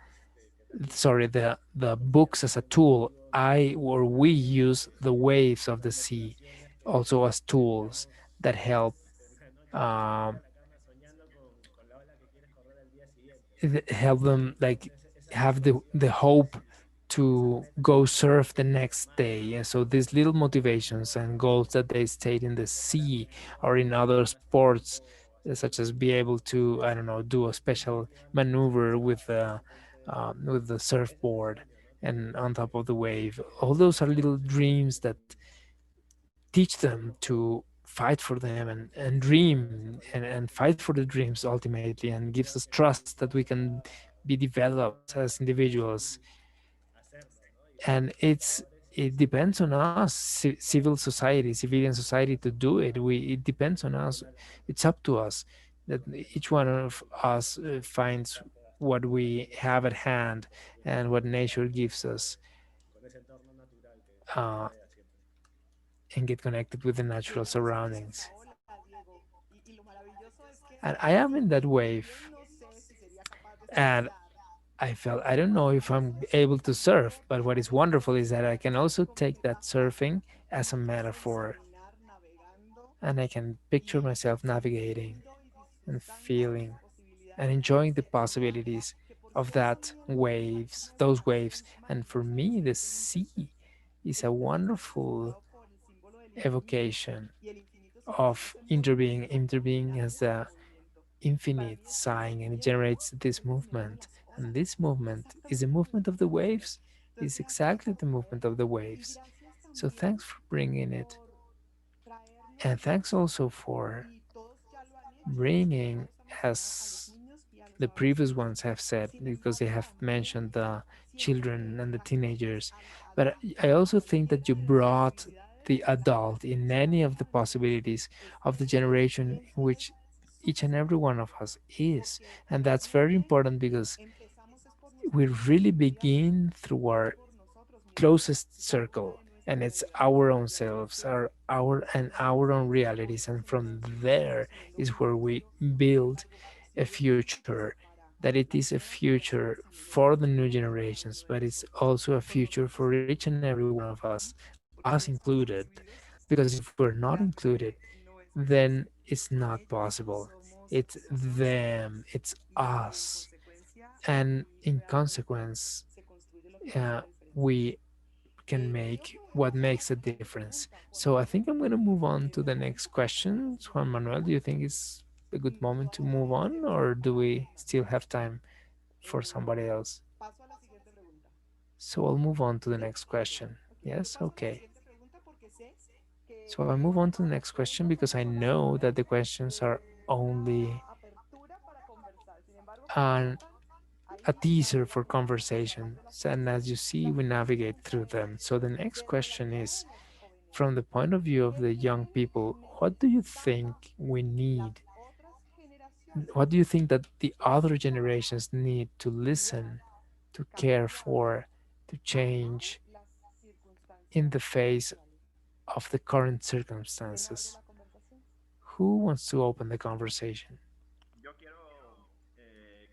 sorry the books as a tool. I or we use the waves of the sea also as tools that help um, help them like have the hope to go surf the next day. And so these little motivations and goals that they state in the sea or in other sports, such as be able to, I don't know, do a special maneuver with the surfboard and on top of the wave. All those are little dreams that teach them to fight for them and dream and fight for the dreams ultimately, and gives us trust that we can be developed as individuals. And it depends on us, civil society, civilian society, to do it. It depends on us. It's up to us that each one of us finds what we have at hand and what nature gives us, uh, and get connected with the natural Qué hermosa es surroundings. esta ola, Diego. Y lo maravilloso es que And I am in that yo wave, no sé si sería capaz de and surfear, I felt I pero don't know cuando if uno I'm hace eso, able to está surf, uno but what is wonderful is that I can completamente also take that conectado surfing as a y puedes metaphor, caminar navegando and I can picture y myself navigating sintiendo y and disfrutando de las feeling and posibilidades de enjoying the ese mar possibilities que por of ser that sonido ambiental waves, puede those parecer waves. And enigmático, for ¿sabes? me, the Porque en Interser sea is el a mar está wonderful representado por el símbolo del infinito evocation y el infinito of significa ese movimiento interbeing as constante de the movimiento. Y para infinite mí sighing, and it Diego generates this es el sonido de movement. las And olas, this movement is the exactamente como movement las of the olas, Diego. waves, Entonces, is gracias exactly por the movement traerlo of the y waves. gracias So también thanks for bringing it. por traernos And thanks also for y todos ya lo han hecho, hemos bringing, escuchado esta mañana a los as niños y a los the previous adolescentes. ones have said, Sin because they embargo, have mentioned también the siento children que and the trajiste teenagers. a But I la also think that trinchera you de las brought posibilidades the adult in esa any of the ola de possibilities of the esta generation in experiencia which each súper and every one singular, of us is. porque And that's very realmente important because empezamos es por we nuestra really propia vida, begin through es our por nosotros mismos, closest es acerca circle, de and nuestra it's realidad our own y ahí es selves, donde our own finalmente realities, podemos and from entonces seguir there construyendo is con el where we futuro, que es build algo a posible no future, solo para that it las is a nuevas future generaciones, sino for the incluso new para los generations, but it's nuestros, also a por future nosotros for each and mismos, every one of us, porque us no estamos included. construidos Because if we're y not included, realmente no es then posible. it's Son not ellos, possible. somos It's them, nosotros it's y en us. consecuencia And ahí in realmente consequence, se construye lo que hace la diferencia. we can Creo make que voy a what pasar a makes la a siguiente difference. pregunta, Juan So I Manuel. think I'm going to move on to the Vamos next a pasar a la question. Juan siguiente Manuel, do you pregunta think it's a good y moment to vamos a move ver qué on, nos or do depara la we vida. still have time for somebody Eh, else? paso a la siguiente pregunta. So I'll move on to the ¿Sí? next question. Ok, yo Yes, paso a la okay. siguiente pregunta porque sé So I que move on to the las next question preguntas because son I know that the solamente questions are una only apertura para conversar. Sin embargo, como an, notan, a ahí teaser estamos for a través conversation. de las And as you preguntas. see, La we siguiente navigate pregunta through es, them. So the next desde la question mirada is, de los jóvenes, from the point of view of ¿qué the young creen que people, what do you think necesitamos we las need? otras generaciones What do you think that the para other escuchar, generations need to cambiar, listen, to care cambiar for, to ante change las in circunstancias the face actuales? of the current ¿Quién abre circumstances? la conversación? Who wants to open the conversation? Yo quiero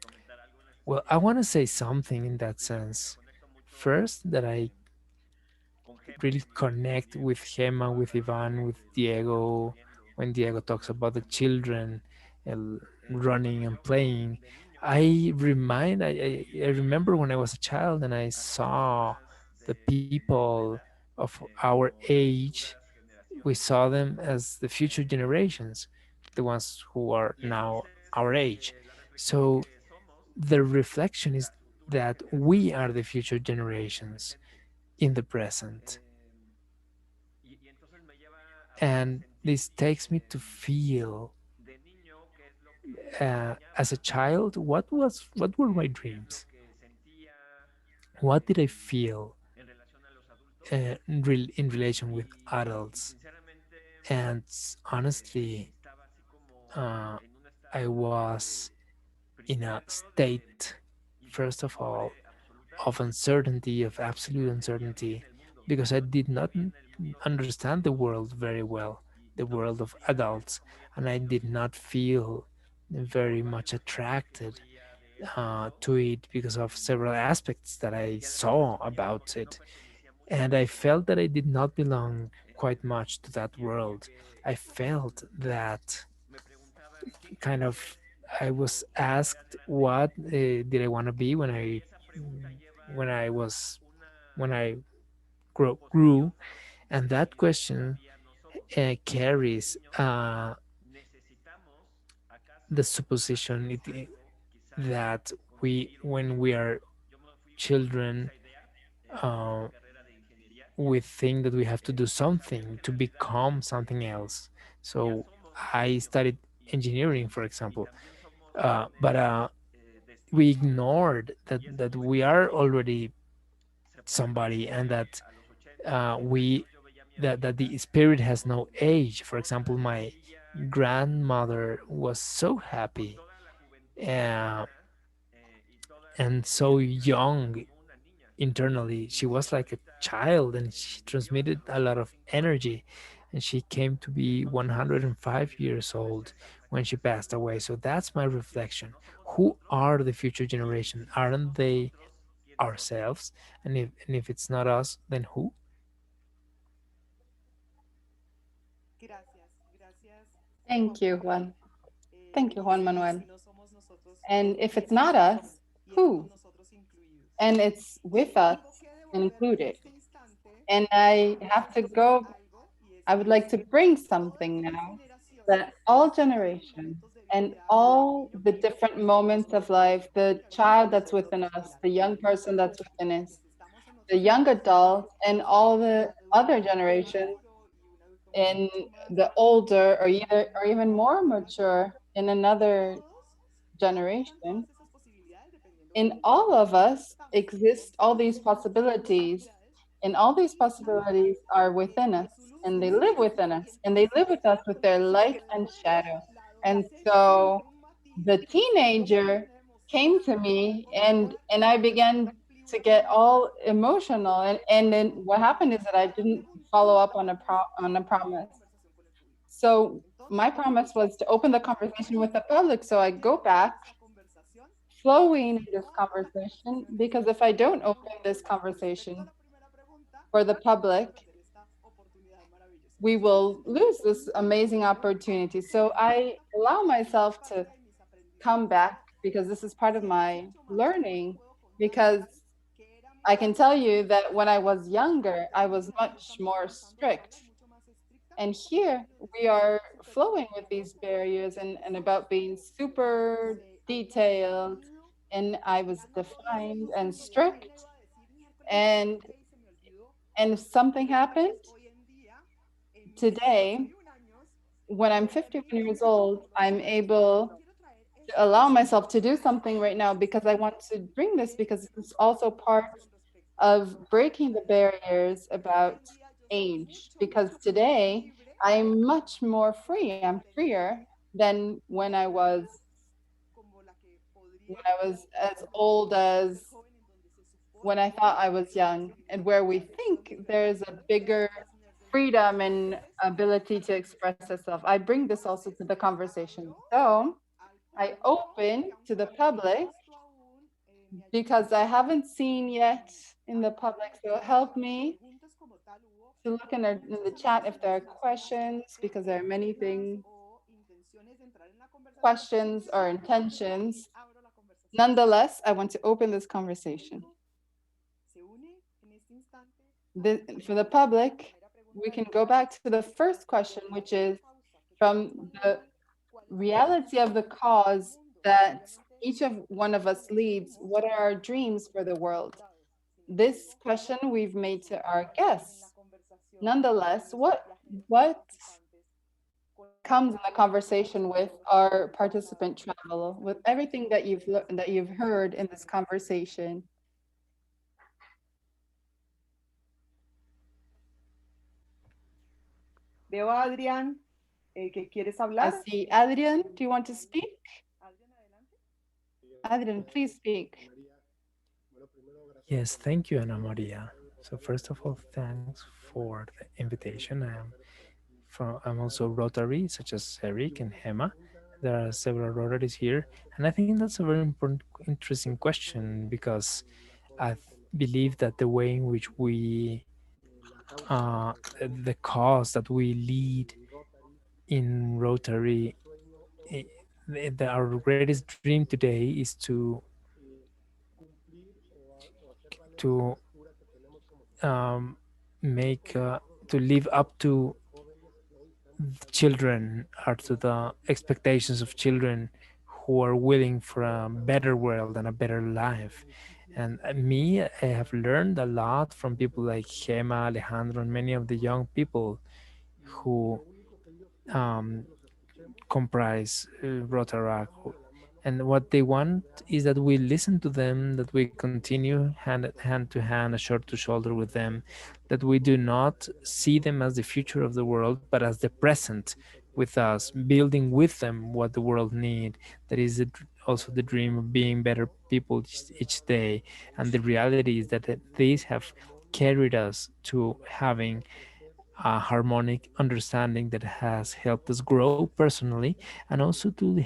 comentar algo en Well, I want to específico. say something in that Primero que me sense. conecto mucho First, that I con Gema, really con Iván y con connect with Diego Gemma, cuando with hablan Ivan, de with los niños Diego, corriendo when Diego y talks los about the jugando. children Bueno, running and yo playing. de niño I remember when I was a child and I a las saw personas the de mi people edad of our como las age, futuras we generaciones. saw them as the future Eh, generations, the ones who are y now entonces our age. la reflexión es So que somos the reflection is las futuras that we generaciones are the future en el generations presente. in the present. Eh, y entonces me lleva a And sentir this takes me to feel, de niño qué es lo que as a soñaba, child, what were my qué es lo dreams? que sentía What did I eh, feel en relación a los adultos in relation with y adults? sinceramente And honestly, estaba así como uh, en un I estado was in primero a de state, first of all, incertidumbre of uncertainty, of absolute uncertainty, because I did not understand the world very well, the world of adults, and I did not feel very much attracted to it because of several aspects that I saw about it. And I felt that I did not belong quite much to that world. I felt that kind of I was asked what did I want to be when I was when I grew, and that question carries the supposition that when we are children, uh, we think that we have to do something to become something else. So I studied engineering, for example, but we ignored that we are already somebody, and that we that the spirit has no age. For example, my grandmother was so happy uh, and so young internally. She was like a child, and she transmitted a lot of energy, and she came to be 105 years old when she passed away. So that's my reflection. Who are the future generation? Aren't they ourselves? And if it's not us, then who? Gracias, gracias, Thank Juan you, Manuel. Juan. Thank you, Juan Y Manuel. si no somos nosotros, And if it's ¿quiénes? not us, Y es con who? nosotros incluidos. And it's with us Tengo que devolverme en included. este instante And I have to decirles go, algo, y es I would que like to bring todas something las now generaciones that all tienen generations momentos de and vida all de the niño different que nosotros moments no of life, podemos the cambiar, child that's nosotros within los us, the millennials. young person that's Entonces, within us, quienes estamos en the otras young generaciones, adult, and all the other generations in the older or either or even more mature in another generation. In all of us exist all these possibilities, and all these possibilities are within us, and they live within us, and they live with us with their light and shadow. And so the teenager came to me, and I began to get all emotional, and then what happened is that I didn't follow up on a promise. So my promise was to open the conversation with the public. So I go back flowing in this conversation, because if I don't open this conversation for the public, we will lose this amazing opportunity. So I allow myself to come back, because this is part of my learning, because I can tell you that when I was younger, I was much more strict. And here we are flowing with these barriers and about being super detailed. And I was defined and strict. And if something happened today, when I'm 51 years old, I'm able to allow myself to do something right now, because I want to bring this, because it's also part of breaking the barriers about age. Because today I'm much more free. I'm freer than when I was as old as when I thought I was young, and where we think there's a bigger freedom and ability to express itself. I bring this also to the conversation. So I open to the public, because I haven't seen yet in the public. So help me to look in the chat if there are questions, because there are many things, questions or intentions. Nonetheless, I want to open this conversation. For the public, we can go back to the first question, which is from the reality of the cause that each of one of us leads. What are our dreams for the world? This question we've made to our guests. Nonetheless, what comes in the conversation with our participant travel, with everything that you've heard in this conversation? Veo a Adrián que quieres hablar. I see Adrian. Do you want to speak? Adrian, please speak. Yes, thank you, Ana Maria. So first of all, thanks for the invitation. I'm also Rotary, such as Eric and Hema. There are several Rotaries here, and I think that's a very important, interesting question because I believe that the way in which uh, the cause that we lead in Rotary, eh, our greatest dream today is to um, make to live up to children or to the expectations of children who are willing for a better world and a better life. And me, I have learned a lot from people like Gema, Alejandro, and many of the young people who um, comprise Rotaract. And what they want is that we listen to them, that we continue hand to hand, shoulder to shoulder with them, that we do not see them as the future of the world, but as the present with us, building with them what the world need. That is also the dream of being better people each day. And the reality is that these have carried us to having a harmonic understanding that has helped us grow personally and also to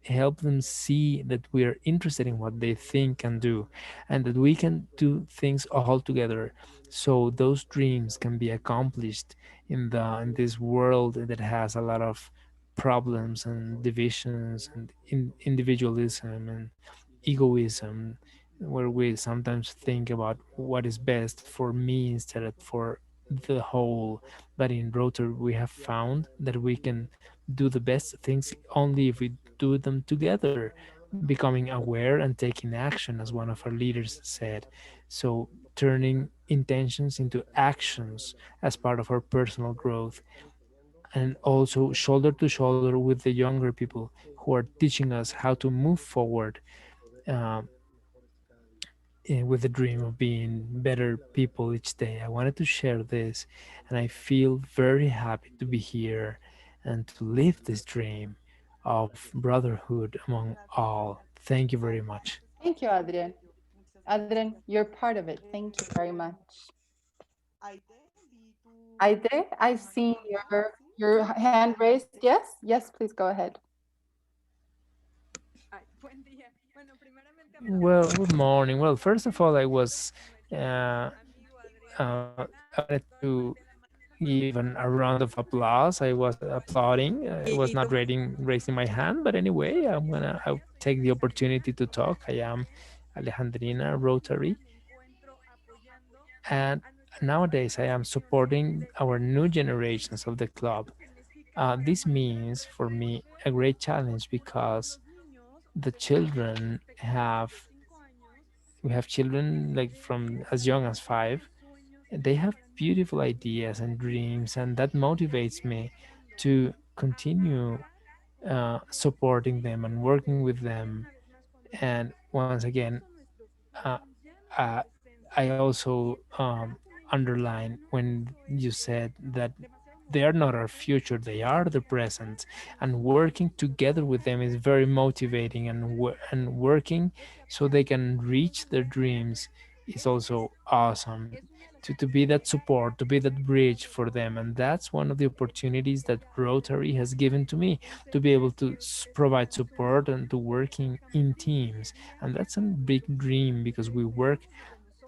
help them see that we are interested in what they think and do, and that we can do things all together so those dreams can be accomplished in this world that has a lot of problems and divisions and individualism and egoism, where we sometimes think about what is best for me instead of for the whole. But in Rotor, we have found that we can do the best things only if we do them together, becoming aware and taking action, as one of our leaders said. So, turning intentions into actions as part of our personal growth, and also shoulder to shoulder with the younger people who are teaching us how to move forward. Um, with the dream of being better people each day. I wanted to share this, and I feel very happy to be here and to live this dream of brotherhood among all. Thank you very much. Thank you, Adrian. Adrian, you're part of it. Thank you very much. Aide, I've seen your hand raised. Yes? Yes, please go ahead. Well, good morning. Well, first of all, I wanted to give a round of applause. I was applauding. I was not raising my hand, but anyway, I'll take the opportunity to talk. I am Alejandrina Rotary, and nowadays I am supporting our new generations of the club. This means for me a great challenge because the children have we have children like from as young as 5. They have beautiful ideas and dreams, and that motivates me to continue supporting them and working with them. And once again, uh, uh, I also underline when you said that they are not our future, they are the present, and working together with them is very motivating, and working so they can reach their dreams is also awesome. To be that support, to be that bridge for them, and that's one of the opportunities that Rotary has given to me, to be able to provide support and to working in teams. And that's a big dream because we work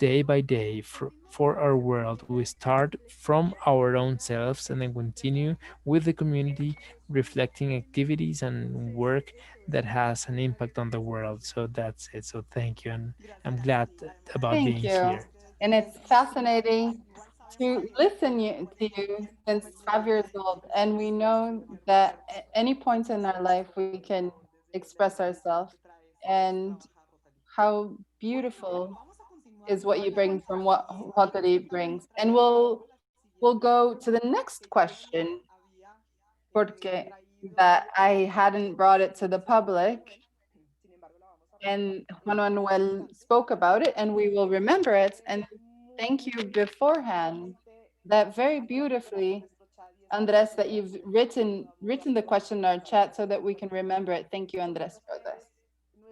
day by day for our world. We start from our own selves and then continue with the community, reflecting activities and work that has an impact on the world. So that's it. So thank you, and I'm glad about Thank being you. here. And it's fascinating to listen to you since 5 years old. And we know that at any point in our life, we can express ourselves. And how beautiful is what you bring from what Rotary brings. And we'll go to the next question, porque that I hadn't brought it to the public. And Juan Manuel spoke about it, and we will remember it. And thank you beforehand, that very beautifully, Andres, that you've written the question in our chat so that we can remember it. Thank you, Andres, for this.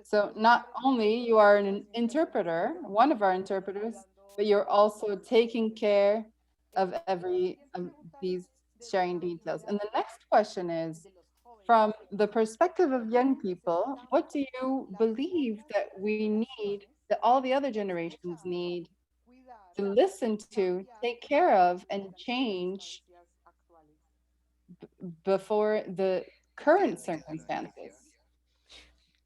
So not only you are an interpreter, one of our interpreters, but you're also taking care of every of these sharing details. And the next question is, from the perspective of young people, what do you believe that we need, that all the other generations need to listen to, take care of, and change before the current circumstances?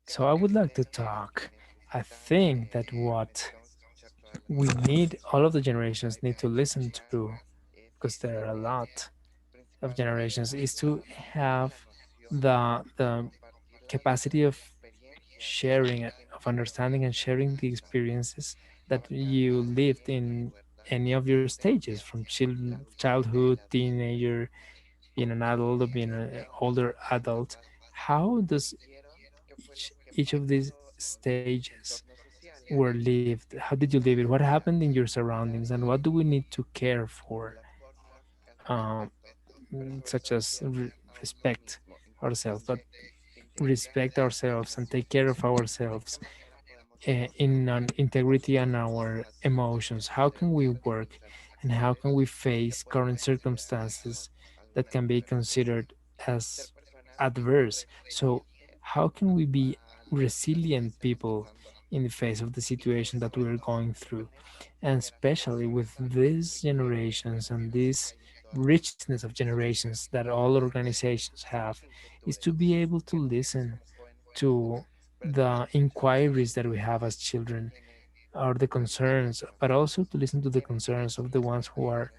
So I would like to talk. I think that what we need, all of the generations need to listen to, because there are a lot of generations, is to have the capacity of sharing, of understanding and sharing the experiences that you lived in any of your stages, from childhood, teenager, being an adult, or being an older adult. How does each of these stages were lived? How did you live it? What happened in your surroundings, and what do we need to care for? Um, Such as respect ourselves, but respect ourselves and take care of ourselves in an integrity and our emotions. How can we work and how can we face current circumstances that can be considered as adverse? So, how can we be resilient people in the face of the situation that we're going through? And especially with these generations and this richness of generations that all organizations have, is to be able to listen to the inquiries that we have as children, or the concerns, but also to listen to the concerns of the ones who are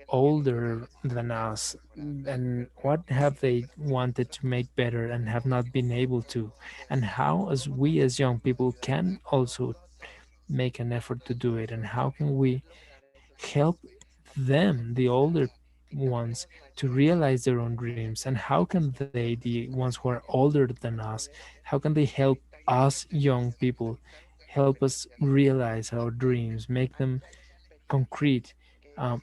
older than us, and what have they wanted to make better and have not been able to, and how as we as young people can also make an effort to do it, and how can we help them, the older ones, to realize their own dreams, and how can they, the ones who are older than us, how can they help us young people, help us realize our dreams, make them concrete, um,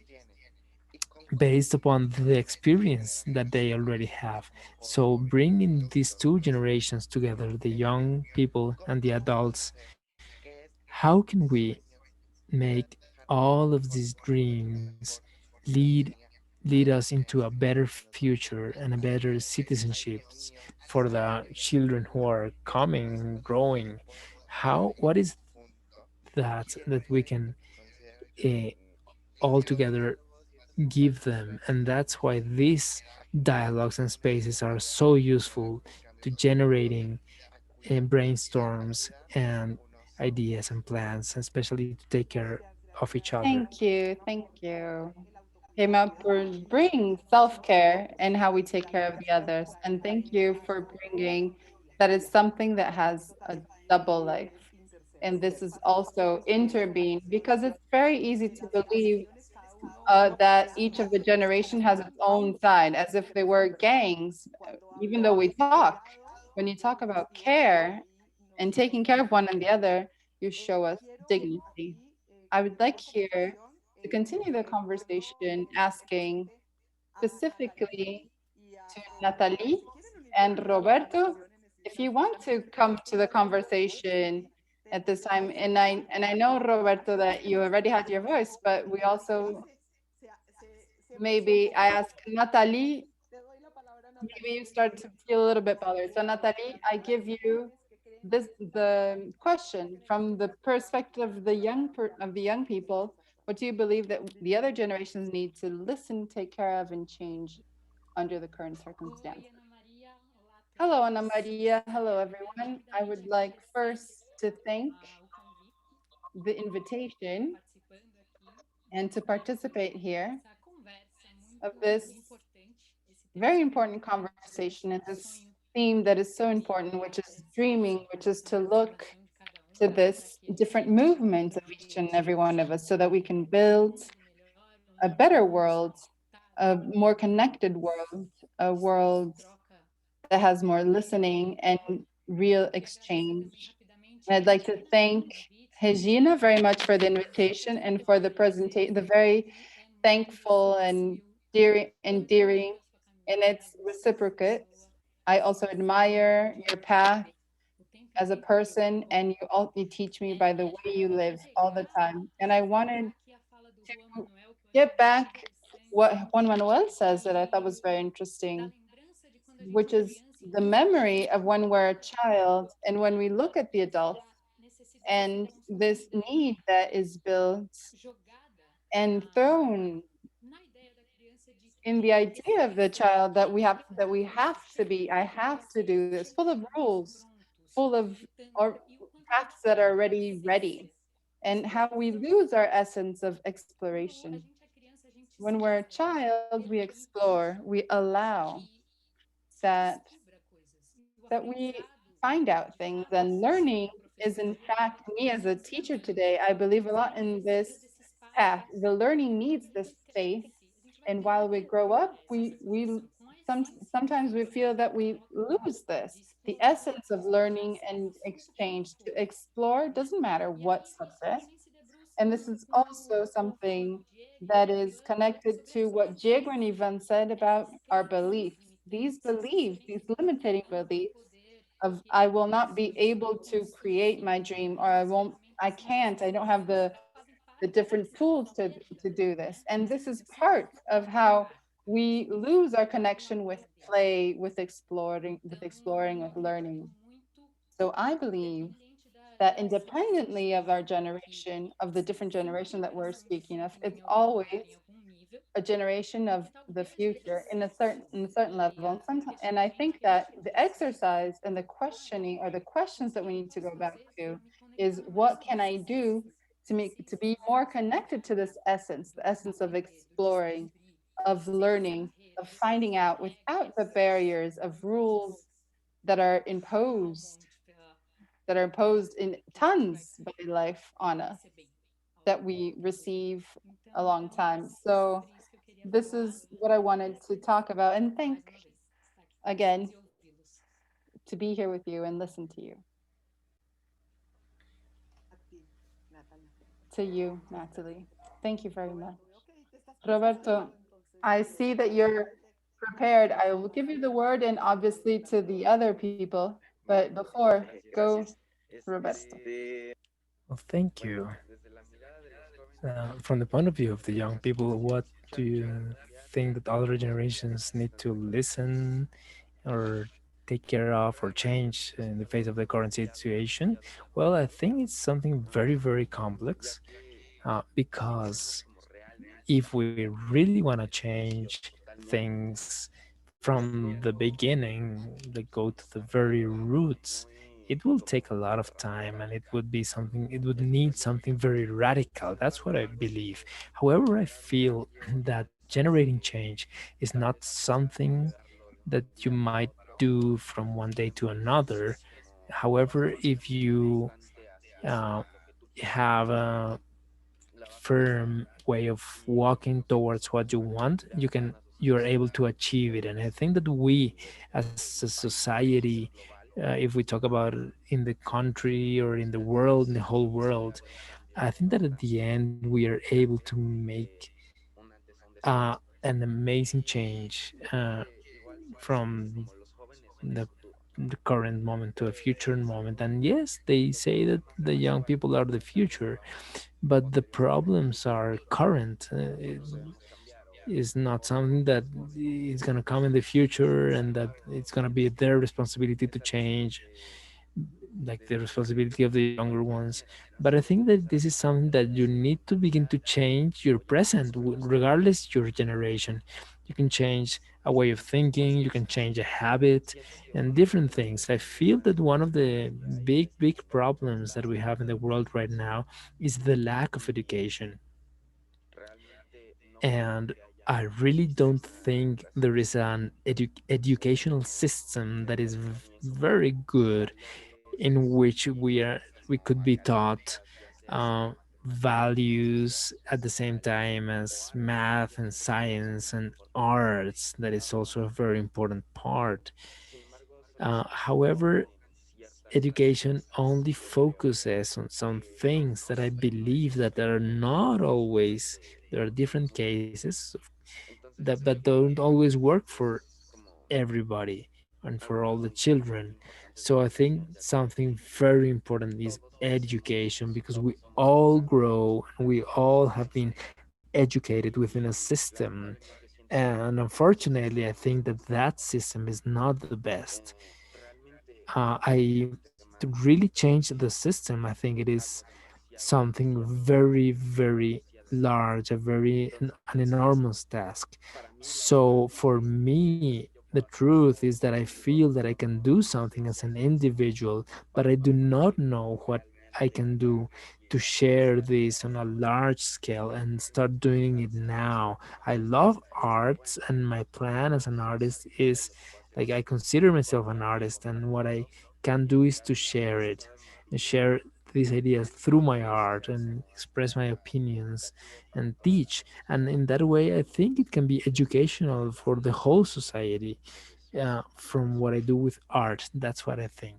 based upon the experience that they already have. So bringing these two generations together, the young people and the adults, how can we make all of these dreams lead lead us into a better future and a better citizenships for the children who are coming, growing? How, what is that we can uh, all together give them? And that's why these dialogues and spaces are so useful to generating brainstorms and ideas and plans, especially to take care of each other. Thank you. Thank you. Came up for bringing self-care and how we take care of the others. And thank you for bringing that is something that has a double life. And this is also interbeing, because it's very easy to believe that each of the generation has its own side, as if they were gangs, even though we talk. When you talk about care and taking care of one and the other, you show us dignity. I would like here to continue the conversation asking specifically to Natalie and Roberto, if you want to come to the conversation at this time. And I know, Roberto, that you already had your voice, but we also, maybe I ask Natalie, maybe you start to feel a little bit bothered. So Natalie, I give you the question from the perspective of the young people. What do you believe that the other generations need to listen, take care of, and change under the current circumstances? Hello, Ana Maria. Hello, everyone. I would like first to thank the invitation and to participate here of this very important conversation and this theme that is so important, which is dreaming, which is to look to this different movements of each and every one of us so that we can build a better world, a more connected world, a world that has more listening and real exchange. And I'd like to thank Regina very much for the invitation and for the presentation, the very thankful and endearing, and it's reciprocate. I also admire your path as a person, and you teach me by the way you live all the time. And I wanted to get back what Juan Manuel says that I thought was very interesting, which is the memory of when we're a child and when we look at the adult and this need that is built and thrown in the idea of the child that we have to be, I have to do this, full of rules, full of or paths that are already ready, and how we lose our essence of exploration. When we're a child, we explore, we allow that we find out things, and learning is in fact, me as a teacher today, I believe a lot in this path. The learning needs this space, and while we grow up, sometimes we feel that we lose this, the essence of learning and exchange. To explore doesn't matter what subject, and this is also something that is connected to what Diego and Ivan said about our beliefs. These beliefs, these limiting beliefs of I will not be able to create my dream, or I can't, I don't have the different tools to do this. And this is part of how we lose our connection with play, with learning. So I believe that independently of our generation, of the different generation that we're speaking of, it's always a generation of the future in a certain level. And sometimes, and I think that the exercise and the questioning, or the questions that we need to go back to, is what can I do to be more connected to this essence, the essence of exploring, of learning, of finding out without the barriers of rules that are imposed, in tons by life on us, that we receive a long time. So this is what I wanted to talk about, and thank again to be here with you and listen to you. A ti, Natalie. To you, Natalie. Thank you very much. Roberto, Roberto, I see that you're prepared. I will give you the word, and obviously to the other people. But before, go, Roberto. Well, thank you. From the point of view of the young people, what do you think that older generations need to listen or take care of or change in the face of the current situation? Well, I think it's something very, very complex because if we really want to change things from the beginning, like go to the very roots, it will take a lot of time, and it would need something very radical. That's what I believe. However, I feel that generating change is not something that you might do from one day to another. However, if you uh, have a firm way of walking towards what you want, you're able to achieve it. And I think that we as a society, if we talk about it in the country or in the world, in the whole world, I think that at the end we are able to make an amazing change from the current moment to a future moment. And yes, they say that the young people are the future, but the problems are current. It is not something that is going to come in the future and that it's going to be their responsibility to change, like the responsibility of the younger ones. But I think that this is something that you need to begin to change your present, regardless your generation. You can change a way of thinking, you can change a habit and different things. I feel that one of the big problems that we have in the world right now is the lack of education. And I really don't think there is an educational system that is very good, in which we could be taught values at the same time as math and science and arts. That is also a very important part. However, education only focuses on some things that I believe that are not always. There are different cases that don't always work for everybody. and for all the children. So I think something very important is education, because we all grow and we all have been educated within a system, and unfortunately I think that that system is not the best. I to really change the system, I think it is something very, very large, a very an enormous task. So for me, the truth is that I feel that I can do something as an individual, but I do not know what I can do to share this on a large scale and start doing it now. I love arts, and my plan as an artist is like I consider myself an artist, and what I can do is to share it and share these ideas through my art and express my opinions and teach. And in that way, I think it can be educational for the whole society, from what I do with art. That's what I think.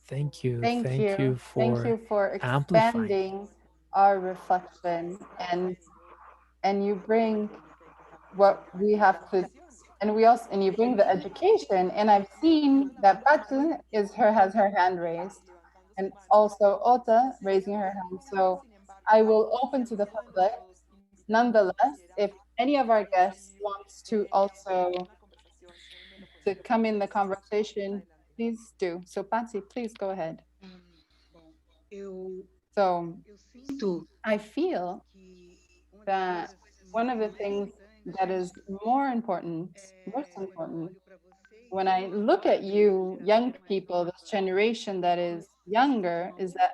Thank you. Thank Thank you. you Thank for you for amplifying. expanding our reflection, and you bring what we have to, and we also, and you bring the education. And I've seen that Patu is her has her hand raised, and also Ota raising her hand. So I will open to the public. Nonetheless, if any of our guests wants to also to come in the conversation, please do. So Patsy, please go ahead. So I feel that one of the things that is more important, most important, when I look at you, young people, this generation that is younger, is that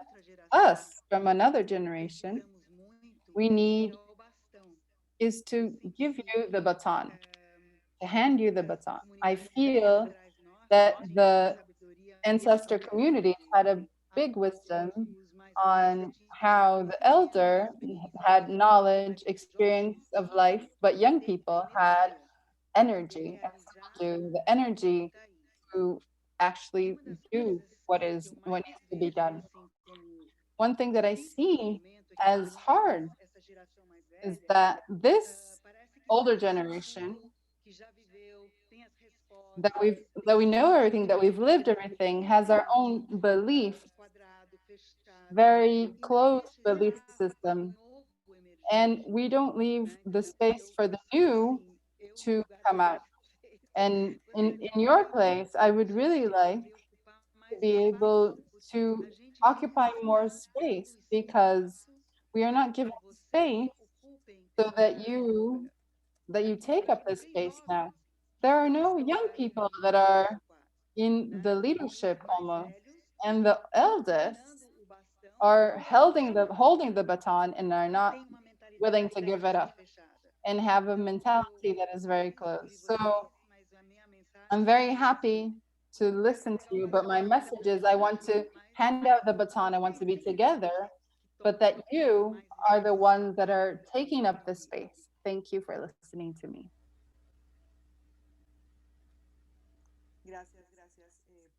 us from another generation, we need is to give you the baton, to hand you the baton. I feel that the ancestor communities had a big wisdom on how the elder had knowledge, experience of life, but young people had energy and still do the energy to actually do what needs to be done. One thing that I see as hard is that this older generation that we know everything, that we've lived everything, has our own belief, very closed belief system, and we don't leave the space for the new to come out. And in your place, I would really like to be able to occupy more space, because we are not given space so that you take up this space now. There are no young people that are in the leadership almost, and the eldest are holding the baton and are not willing to give it up and have a mentality that is very close. So I'm very happy to listen to you, but my message is I want to hand out the baton. I want to be together, but that you are the ones that are taking up the space. Thank you for listening to me.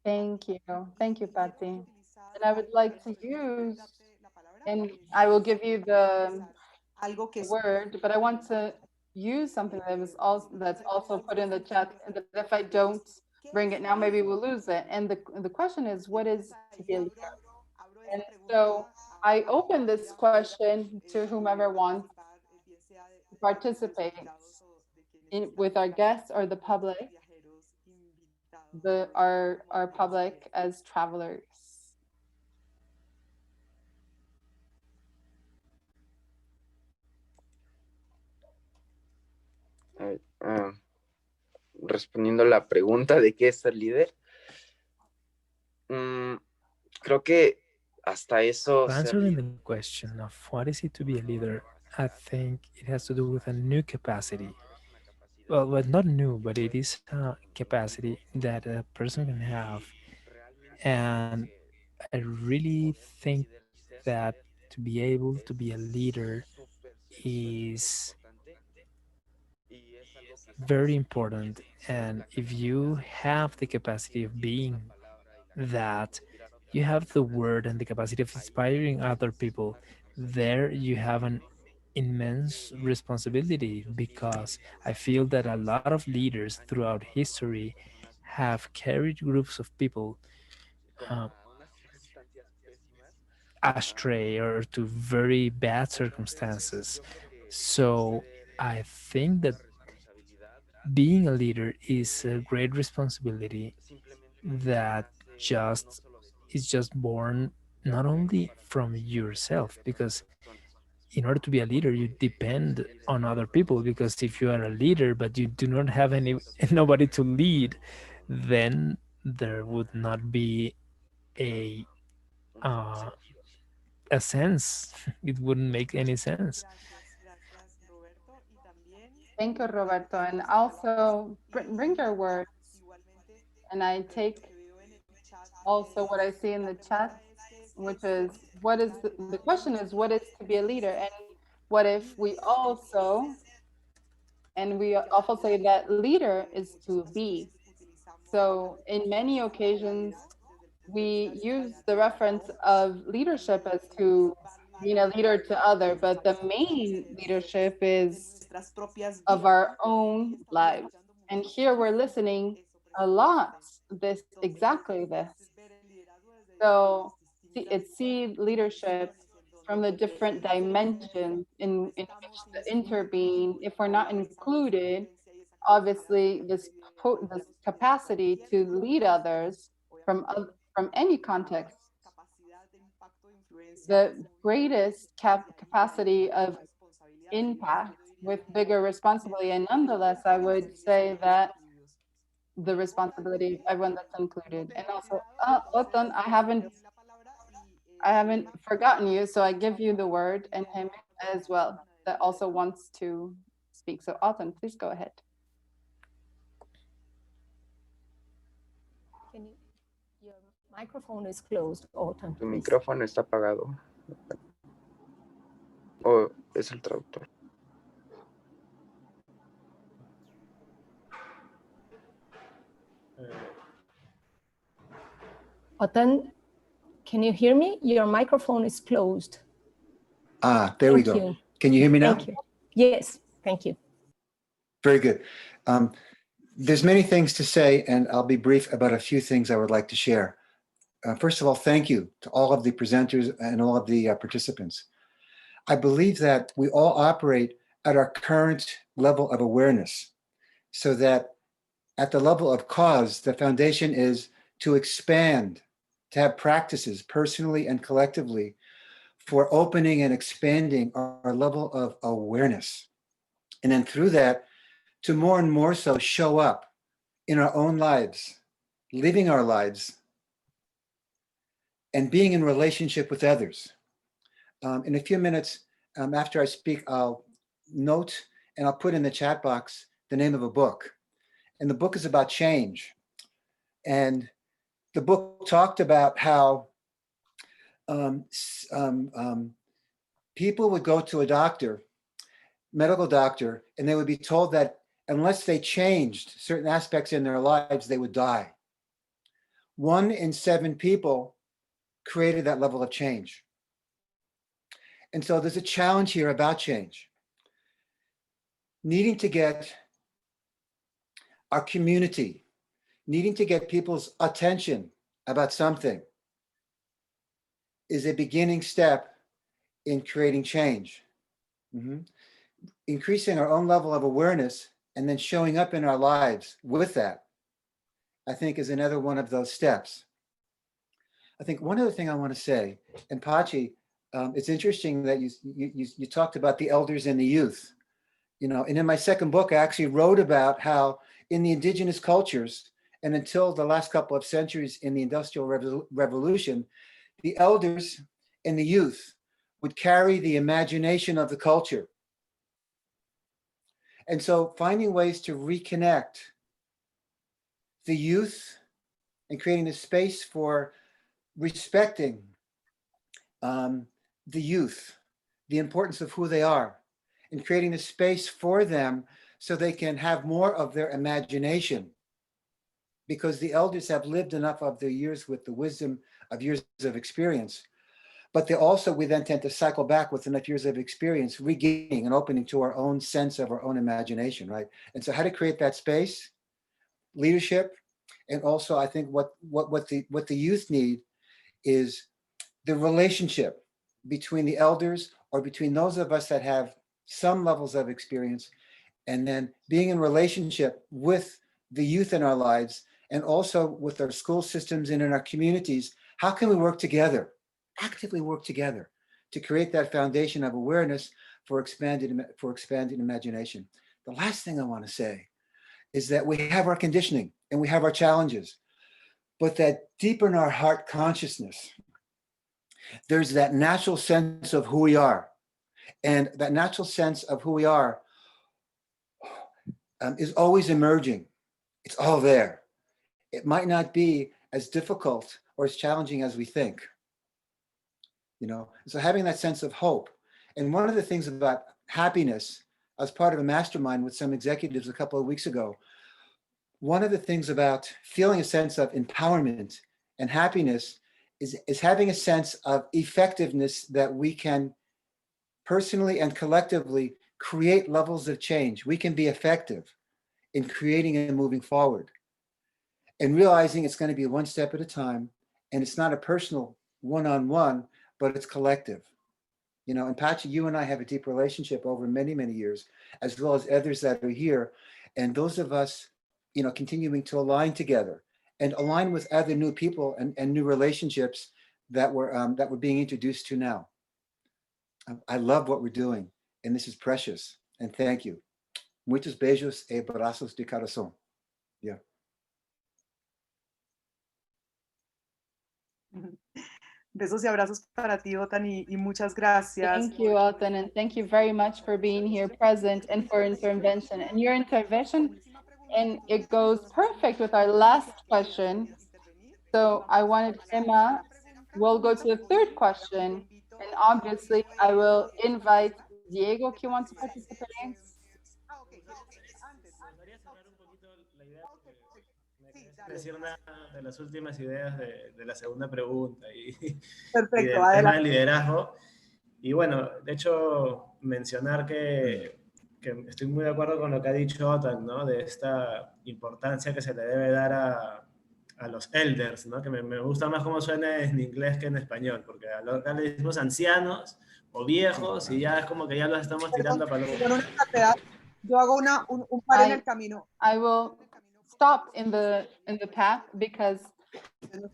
Thank you. Thank you, Patty. And I would like to use, and I will give you the word, but I want to use something that was also that's also put in the chat, and that if I don't bring it now, maybe we'll lose it. And the question is, what is to be a leader? And so I open this question to whomever wants to participate in with our guests or the public, our public as travelers. A ver, respondiendo a la pregunta de qué es ser líder, creo que hasta eso ser Answering líder. the question of what is it to be a leader, I think it has to do with a new capacity. Well, but not new, but it is a capacity that a person can have. And I really think that to be able to be a leader is very important. And if you have the capacity of being that, you have the word and the capacity of inspiring other people, there you have an immense responsibility, because I feel that a lot of leaders throughout history have carried groups of people uh, astray or to very bad circumstances. So I think that being a leader is a great responsibility that just is just born not only from yourself, because in order to be a leader you depend on other people, because if you are a leader but you do not have any nobody to lead, then there would not be a uh, a sense. It wouldn't make any sense. Gracias, Roberto. Y también Thank you, Roberto. And also bring your words. igualmente And I lo take que veo en el chat also es what I see in la the pregunta chat, es qué es which ser is un líder. what is the question is what is to be a leader, and what if we also say that leader is to be. So in many occasions we use the reference of leadership as to being a leader to other, but the main leadership is Nuestras propias of vidas. our own lives. And here we're listening a lot this exactly this. So it's see leadership from the different dimensions in which the interbeing, if we're not included, obviously this capacity to lead others from any context, the greatest capacity of impact with bigger responsibility. And nonetheless, I would say that the responsibility of everyone that's included. And also, Otan, I haven't forgotten you, so I give you the word, and him as well, that also wants to speak. So Otan, please go ahead. Your microphone is closed, Autumn. Tu micrófono está apagado. ¿O es el traductor? Autumn, can you hear me? Your microphone is closed. There we Thank go. you. Can you hear me now? Thank you. Yes, thank you. Very good. There's many things to say, and I'll be brief about a few things I would like to share. First of all, thank you to all of the presenters and all of the participants. I believe that we all operate at our current level of awareness, so that at the level of cause, the foundation is to expand, to have practices personally and collectively for opening and expanding our level of awareness. And then through that, to more and more so show up in our own lives, living our lives, and being in relationship with others. In a few minutes, after I speak, I'll note and I'll put in the chat box the name of a book. And the book is about change. And the book talked about how people would go to a doctor, medical doctor, and they would be told that unless they changed certain aspects in their lives, they would die. 1 in 7 people created that level of change. And so there's a challenge here about change. Needing to get our community, needing to get people's attention about something is a beginning step in creating change. Increasing our own level of awareness and then showing up in our lives with that, I think, is another one of those steps. I think one other thing I want to say, and Pachi, it's interesting that you talked about the elders and the youth. You know, and in my second book, I actually wrote about how in the indigenous cultures, and until the last couple of centuries in the Industrial Revolution, the elders and the youth would carry the imagination of the culture. And so finding ways to reconnect the youth and creating a space for respecting the youth, the importance of who they are, and creating a space for them so they can have more of their imagination, because the elders have lived enough of their years with the wisdom of years of experience. but they also, we then tend to cycle back with enough years of experience, regaining and opening to our own sense of our own imagination, right? And so how to create that space, leadership, and also I think what the youth need is the relationship between the elders or between those of us that have some levels of experience, and then being in relationship with the youth in our lives and also with our school systems and in our communities. How can we work together, actively work together to create that foundation of awareness for expanded imagination? The last thing I want to say is that we have our conditioning and we have our challenges, but that deep in our heart consciousness, there's that natural sense of who we are. And that natural sense of who we are is always emerging. It's all there. It might not be as difficult or as challenging as we think. So having that sense of hope. And one of the things about happiness, I was part of a mastermind with some executives a couple of weeks ago. One of the things about feeling a sense of empowerment and happiness is having a sense of effectiveness, that we can personally and collectively create levels of change. We can be effective in creating and moving forward, and realizing it's going to be one step at a time, and it's not a personal one-on-one, but it's collective. And Pachi, you and I have a deep relationship over many, many years, as well as others that are here. And those of us, continuing to align together and align with other new people and new relationships that we're being introduced to now. I love what we're doing, and this is precious. And thank you. Muchos beijos e abrazos de corazón. Yeah. Besos y abrazos para ti, Otan, y muchas gracias. Thank you, Otan, and thank you very much for being here present and for intervention. And your intervention, and it goes perfect with our last question. So I wanted Emma, we'll go to the third question. And obviously, I will invite Diego, if you want to participate. Decir una de las últimas ideas de la segunda pregunta y Perfecto, del tema adelante. del liderazgo. Y bueno, de hecho, mencionar que estoy muy de acuerdo con lo que ha dicho Otan, ¿no? De esta importancia que se le debe dar a los elders, ¿no? Que me gusta más cómo suena en inglés que en español, porque acá le decimos ancianos o viejos y ya es como que ya los estamos tirando para luego. Yo hago un par en el camino. I will stop in the path because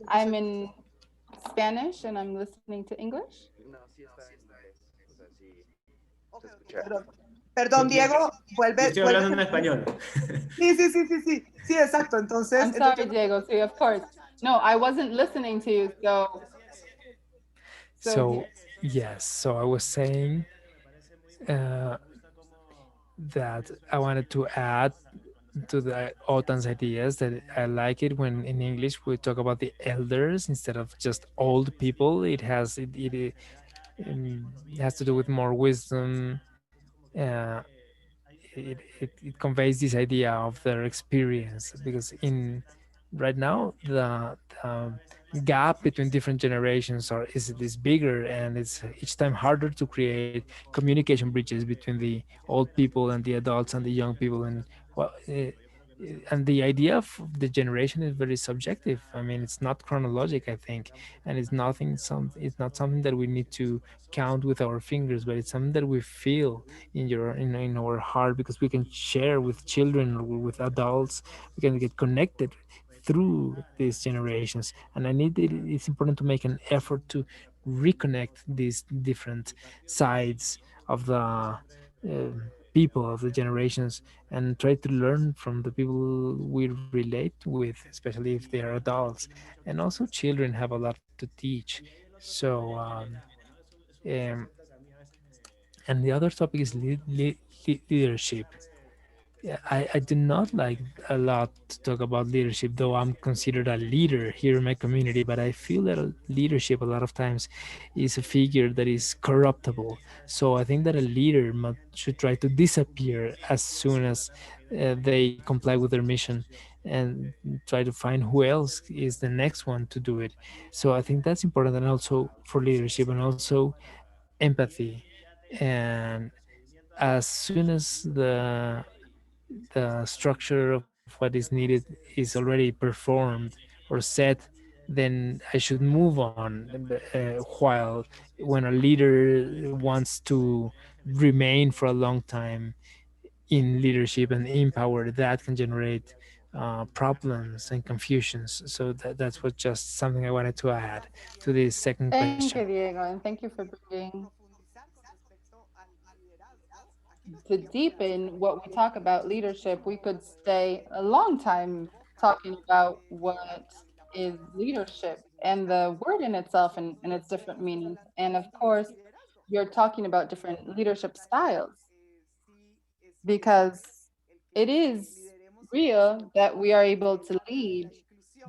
I'm in Spanish and I'm listening to English. Perdón, Diego, vuelve. Estoy hablando en español. Sí, exacto. Entonces. I'm sorry, Diego. Sí, of course. No, I wasn't listening to you, So yes, so I was saying that I wanted to add to the Otan's ideas that I like it when in English we talk about the elders instead of just old people. It has to do with more wisdom. It conveys this idea of their experience, because right now the gap between different generations is bigger, and it's each time harder to create communication bridges between the old people and the adults and the young people. And the idea of the generation is very subjective. I mean, it's not chronologic, I think, and it's not something that we need to count with our fingers, but it's something that we feel in our heart, because we can share with children or with adults. We can get connected through these generations, and it's important to make an effort to reconnect these different sides of the people, of the generations, and try to learn from the people we relate with, especially if they are adults. And also children have a lot to teach. So and the other topic is leadership. Yeah, I do not like a lot to talk about leadership, though I'm considered a leader here in my community. But I feel that leadership a lot of times is a figure that is corruptible. So I think that a leader should try to disappear as soon as they comply with their mission. and try to find who else is the next one to do it. So I think that's important, and also for leadership, and also empathy. And as soon as the structure of what is needed is already performed or set, then I should move on. While when a leader wants to remain for a long time in leadership and in power, that can generate problems and confusions. So that's what just something I wanted to add to this second Thank question. you, Diego, and thank you for bringing to deepen what we talk about leadership. We could stay a long time talking about what is leadership and the word in itself and its different meanings. And of course, you're talking about different leadership styles because it is real that we are able to lead,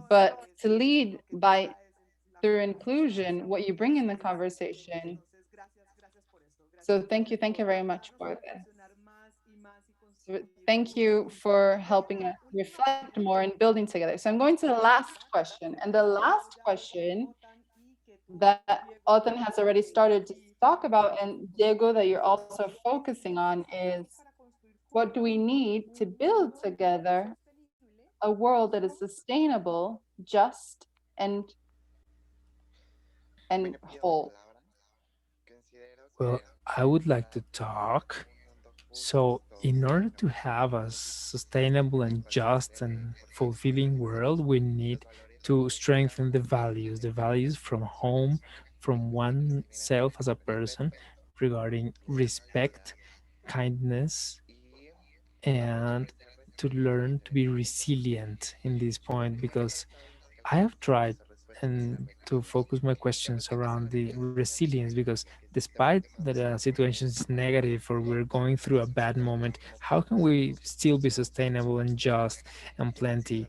but to lead by through inclusion, what you bring in the conversation. So thank you very much for this. Thank you for helping us reflect more and building together. So I'm going to the last question. And the last question that Otan has already started to talk about, and Diego, that you're also focusing on, is what do we need to build together a world that is sustainable, just, and whole? Well, I would like to talk. So, in order to have a sustainable and just and fulfilling world, we need to strengthen the values from home, from oneself as a person, regarding respect, kindness, and to learn to be resilient in this point, because I have tried and to focus my questions around the resilience, because despite that situation is negative or we're going through a bad moment, how can we still be sustainable and just and plenty?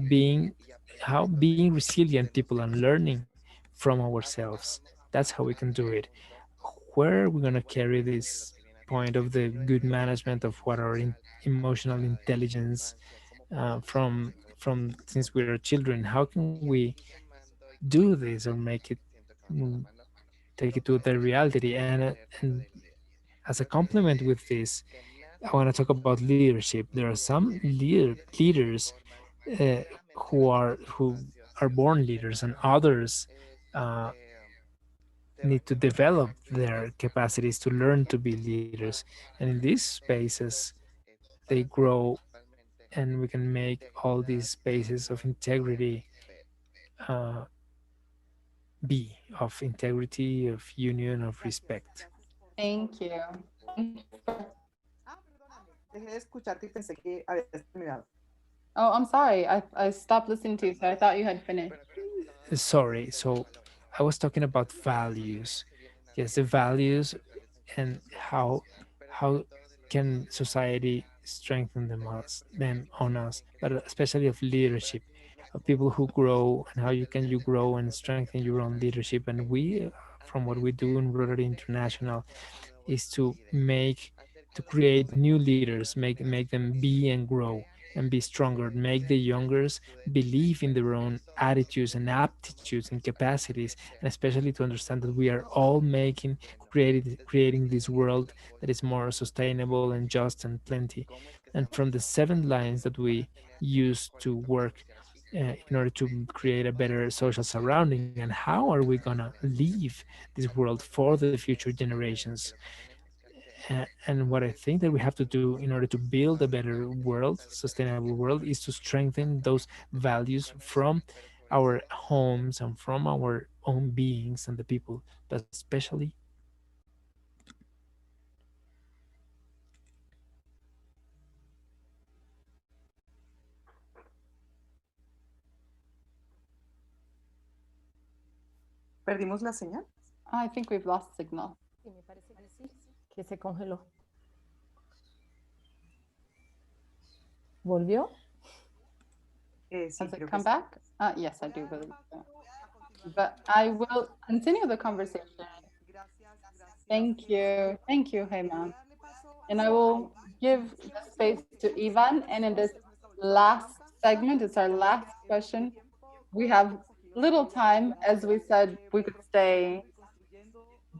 Being how being resilient people and learning from ourselves. That's how we can do it. Where are we gonna carry this point of the good management of what our emotional intelligence from since we are children? How can we do this or make it mm, take it to the reality? And as a complement with this, I want to talk about leadership. There are some leaders who are born leaders, and others uh, need to develop their capacities to learn to be leaders. And in these spaces, they grow, and we can make all these spaces of integrity uh, be of integrity, of union, of respect. Thank you. Thank you for. Dejé de escucharte y pensé que habías terminado. Oh, I'm sorry. I stopped listening to you, so I thought you had finished. Sorry, so I was talking about values. Yes, the values, and how can society strengthen them on us, but especially of leadership, of people who grow, and how you grow and strengthen your own leadership. And we, from what we do in Rotary International, is to create new leaders, make them be and grow and be stronger, make the youngers believe in their own attitudes and aptitudes and capacities, and especially to understand that we are all creating this world that is more sustainable and just and plenty. And from the 7 lines that we use to work in order to create a better social surrounding, and how are we gonna leave this world for the future generations. And what I think that we have to do in order to build a better world, sustainable world, is to strengthen those values from our homes and from our own beings and the people, but especially. ¿Perdimos la señal? I think we've lost signal. Sí, me parece que sí, que se congeló. ¿Volvió? Sí, Has it creo que come sí. back? Yes, I do believe so. But I will continue the conversation. Thank you. Thank you, Hema. And I will give the space to Ivan. And in this last segment. It's our last question. We have little time. As we said, we could stay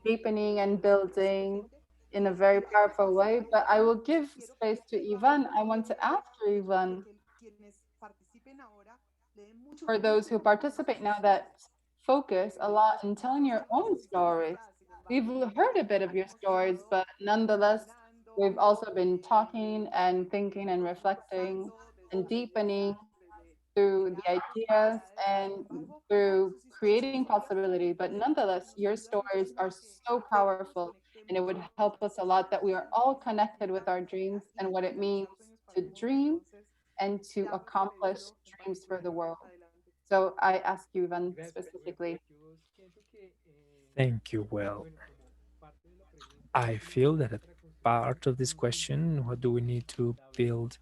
deepening and building in a very powerful way, but I will give space to Ivan. I want to ask you, Ivan, for those who participate now that focus a lot in telling your own stories. We've heard a bit of your stories, but nonetheless, we've also been talking and thinking and reflecting and deepening through the ideas and through creating possibility. But nonetheless, your stories are so powerful, and it would help us a lot that we are all connected with our dreams and what it means to dream and to accomplish dreams for the world. So I ask you, Ivan, specifically. Thank you. Well, I feel that a part of this question, what do we need to build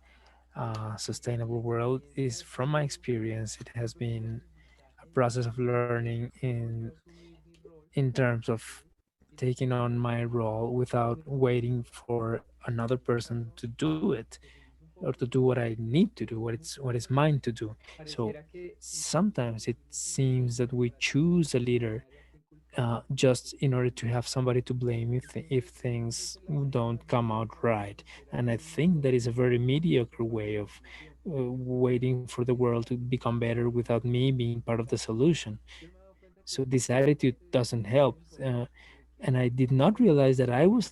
a sustainable world, is from my experience. It has been a process of learning in terms of taking on my role without waiting for another person to do it or to do what I need to do, what is mine to do. So sometimes it seems that we choose a leader just in order to have somebody to blame if things don't come out right. And I think that is a very mediocre way of waiting for the world to become better without me being part of the solution. So this attitude doesn't help. And I did not realize that I was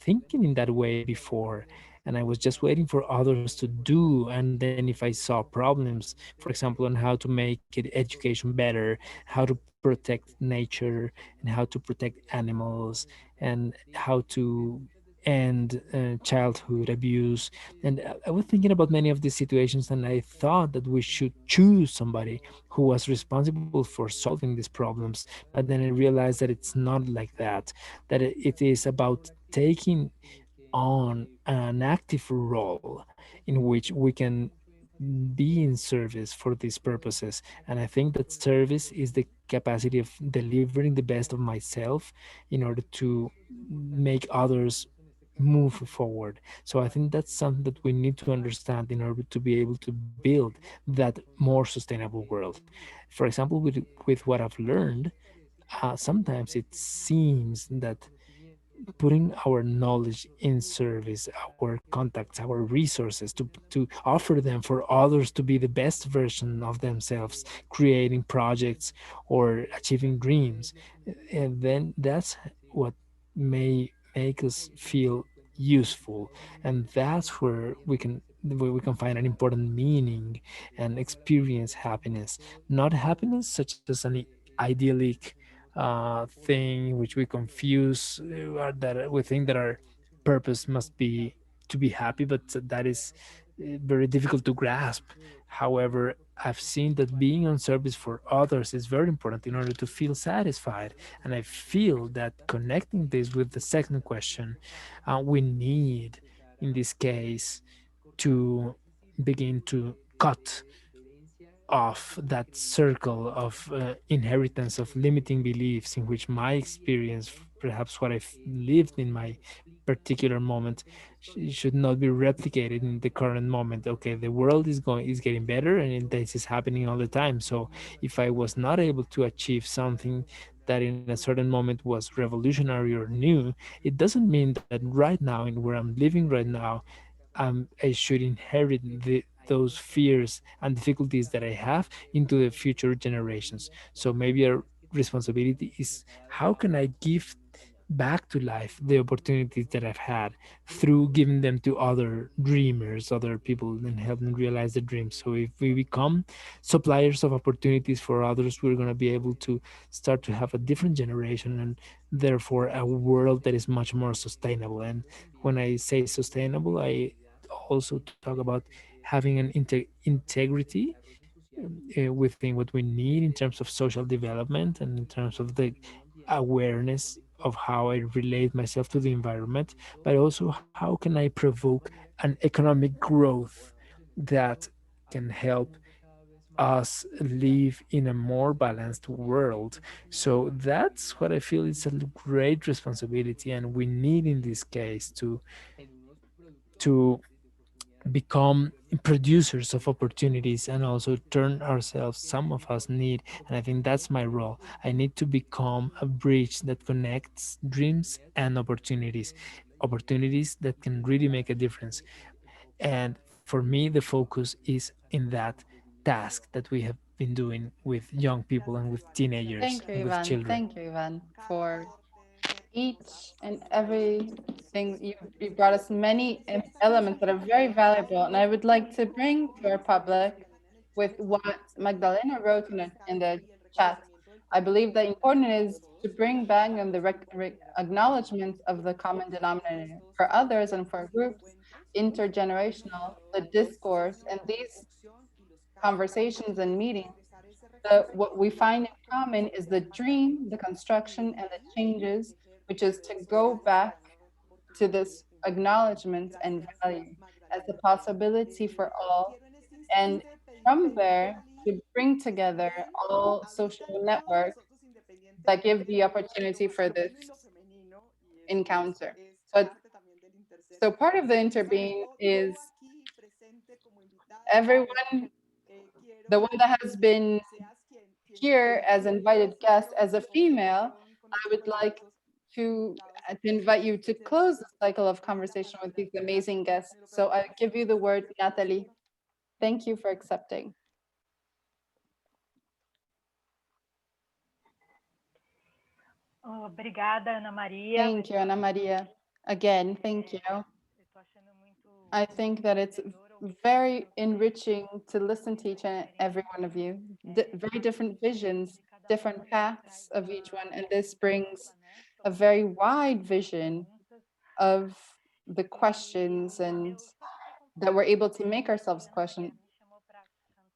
thinking in that way before. And I was just waiting for others to do. And then if I saw problems, for example, on how to make education better, how to protect nature, and how to protect animals, and how to end childhood abuse. And I was thinking about many of these situations, and I thought that we should choose somebody who was responsible for solving these problems. But then I realized that it's not like that, that it is about taking on an active role in which we can be in service for these purposes. And I think that service is the capacity of delivering the best of myself in order to make others move forward. So I think that's something that we need to understand in order to be able to build that more sustainable world. For example, with what I've learned, sometimes it seems that putting our knowledge in service, our contacts, our resources to offer them for others to be the best version of themselves, creating projects or achieving dreams, and then that's what may make us feel useful. And that's where we can find an important meaning and experience happiness. Not happiness such as an idyllic thing which we confuse that we think that our purpose must be to be happy, but that is very difficult to grasp. However, I've seen that being on service for others is very important in order to feel satisfied. And I feel that connecting this with the second question, we need in this case to begin to cut of that circle of inheritance of limiting beliefs in which my experience, perhaps what I've lived in my particular moment, should not be replicated in the current moment. Okay, the world is getting better, and this is happening all the time. So if I was not able to achieve something that in a certain moment was revolutionary or new, it doesn't mean that right now, in where I'm living right now, I should inherit those fears and difficulties that I have into the future generations. So maybe our responsibility is, how can I give back to life the opportunities that I've had through giving them to other dreamers, other people, and help them realize their dreams. So if we become suppliers of opportunities for others, we're going to be able to start to have a different generation, and therefore a world that is much more sustainable. And when I say sustainable, I also talk about having an integrity within what we need in terms of social development and in terms of the awareness of how I relate myself to the environment, but also how can I provoke an economic growth that can help us live in a more balanced world. So that's what I feel is a great responsibility, and we need in this case to become producers of opportunities and also turn ourselves, some of us need, and I think that's my role. I need to become a bridge that connects dreams and opportunities that can really make a difference. And for me, the focus is in that task that we have been doing with young people and with teenagers Thank you, and with Ivan. children. Thank you, Ivan, for each and everything. You brought us many elements that are very valuable. And I would like to bring to our public with what Magdalena wrote in the chat. I believe that important is to bring back on the acknowledgement of the common denominator for others and for groups, intergenerational, the discourse, and these conversations and meetings. What we find in common is the dream, the construction, and the changes, which is to go back to this acknowledgement and value as a possibility for all. And from there, to bring together all social networks that give the opportunity for this encounter. So part of the interbeing is everyone, the one that has been here as invited guest, as a female, I would like to invite you to close the cycle of conversation with these amazing guests. So I give you the word, Natalie. Thank you for accepting. Obrigada, Ana Maria. Thank you, Ana Maria. Again, thank you. I think that it's very enriching to listen to each and every one of you. Very different visions, different paths of each one. And this brings a very wide vision of the questions and that we're able to make ourselves question.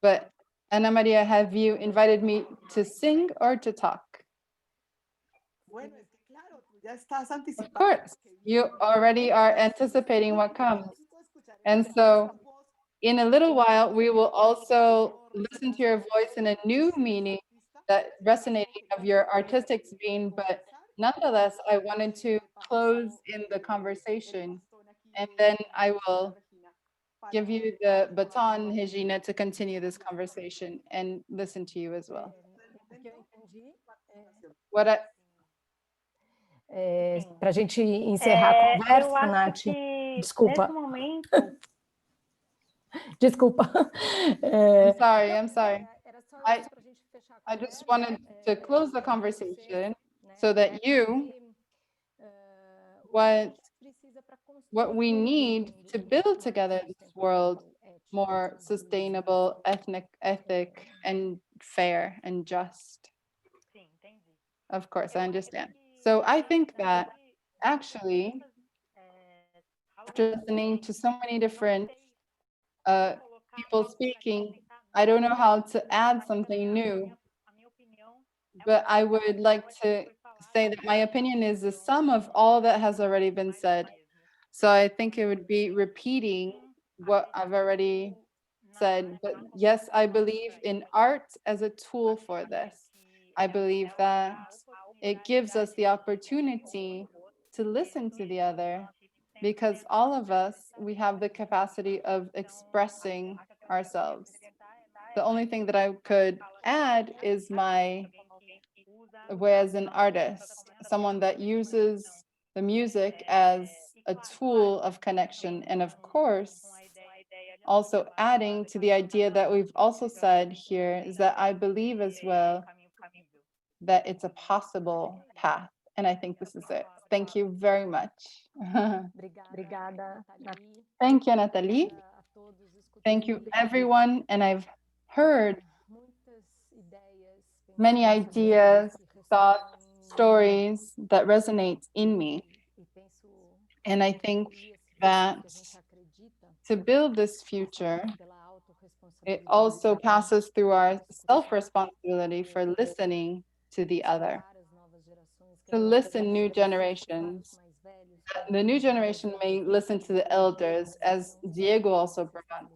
But Ana Maria, have you invited me to sing or to talk? Of course, you already are anticipating what comes. And so in a little while, we will also listen to your voice in a new meaning that resonating of your artistic being, but nonetheless, I wanted to close in the conversation and then I will give you the baton, Regina, to continue this conversation and listen to you as well. What I, Para a gente encerrar a Eu conversa, acho Nath. que Desculpa. nesse momento. Desculpa. I'm sorry. I just wanted to close the conversation so that you, what we need to build together this world more sustainable, ethic, and fair and just. Of course, I understand. So I think that actually, after listening to so many different people speaking, I don't know how to add something new, but I would like to say that my opinion is the sum of all that has already been said. So I think it would be repeating what I've already said. But yes, I believe in art as a tool for this. I believe that it gives us the opportunity to listen to the other because all of us, we have the capacity of expressing ourselves. The only thing that I could add is my way as an artist, someone that uses the music as a tool of connection. And of course, also adding to the idea that we've also said here is that I believe as well that it's a possible path. And I think this is it. Thank you very much. Thank you, Nathalie. Thank you, everyone. And I've heard many ideas, thoughts, stories that resonate in me. And I think that to build this future, it also passes through our self-responsibility for listening to the other, to listen new generations. The new generation may listen to the elders, as Diego also brought,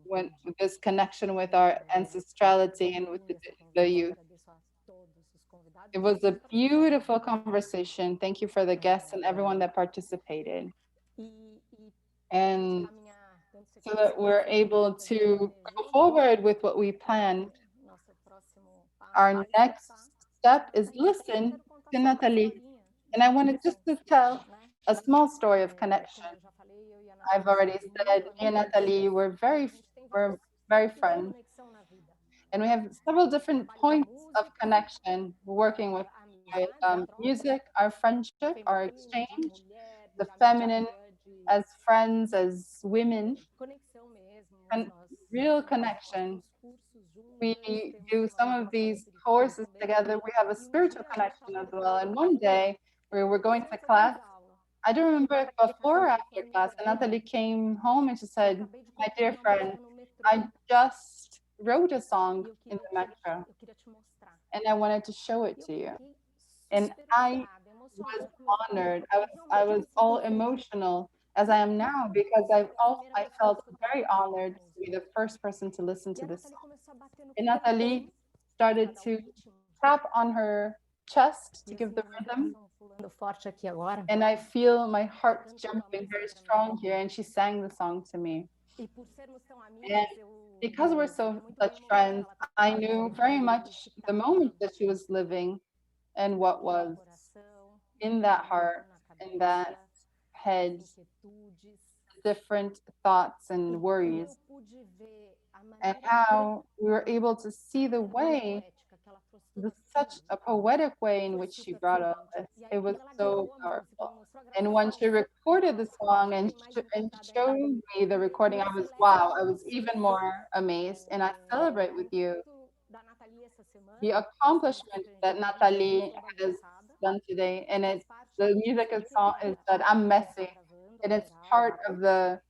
when this connection with our ancestrality and with the youth. It was a beautiful conversation. Thank you for the guests and everyone that participated. And so that we're able to go forward with what we planned. Our next step is listen to Nathalie. And I wanted just to tell a small story of connection. I've already said me and Nathalie we're very friends. And we have several different points of connection working with music, our friendship, our exchange, the feminine as friends, as women, and real connection. We do some of these courses together. We have a spiritual connection as well. And one day we were going to class. I don't remember if before or after class, and Nathalie came home and she said, my dear friend, I just wrote a song in the metro and I wanted to show it to you. And I was honored. I was all emotional as I am now because I felt very honored to be the first person to listen to this song. And Nathalie started to tap on her chest to give the rhythm. And I feel my heart jumping very strong here. And she sang the song to me. And because we're such friends, I knew very much the moment that she was living and what was in that heart, in that head, different thoughts and worries, and how we were able to see the way, such a poetic way in which she brought all this. It was so powerful. And when she recorded the song and showed me the recording, I was even more amazed. And I celebrate with you the accomplishment that Nathalie has done today. And the music is that I'm Messy. And it's part of the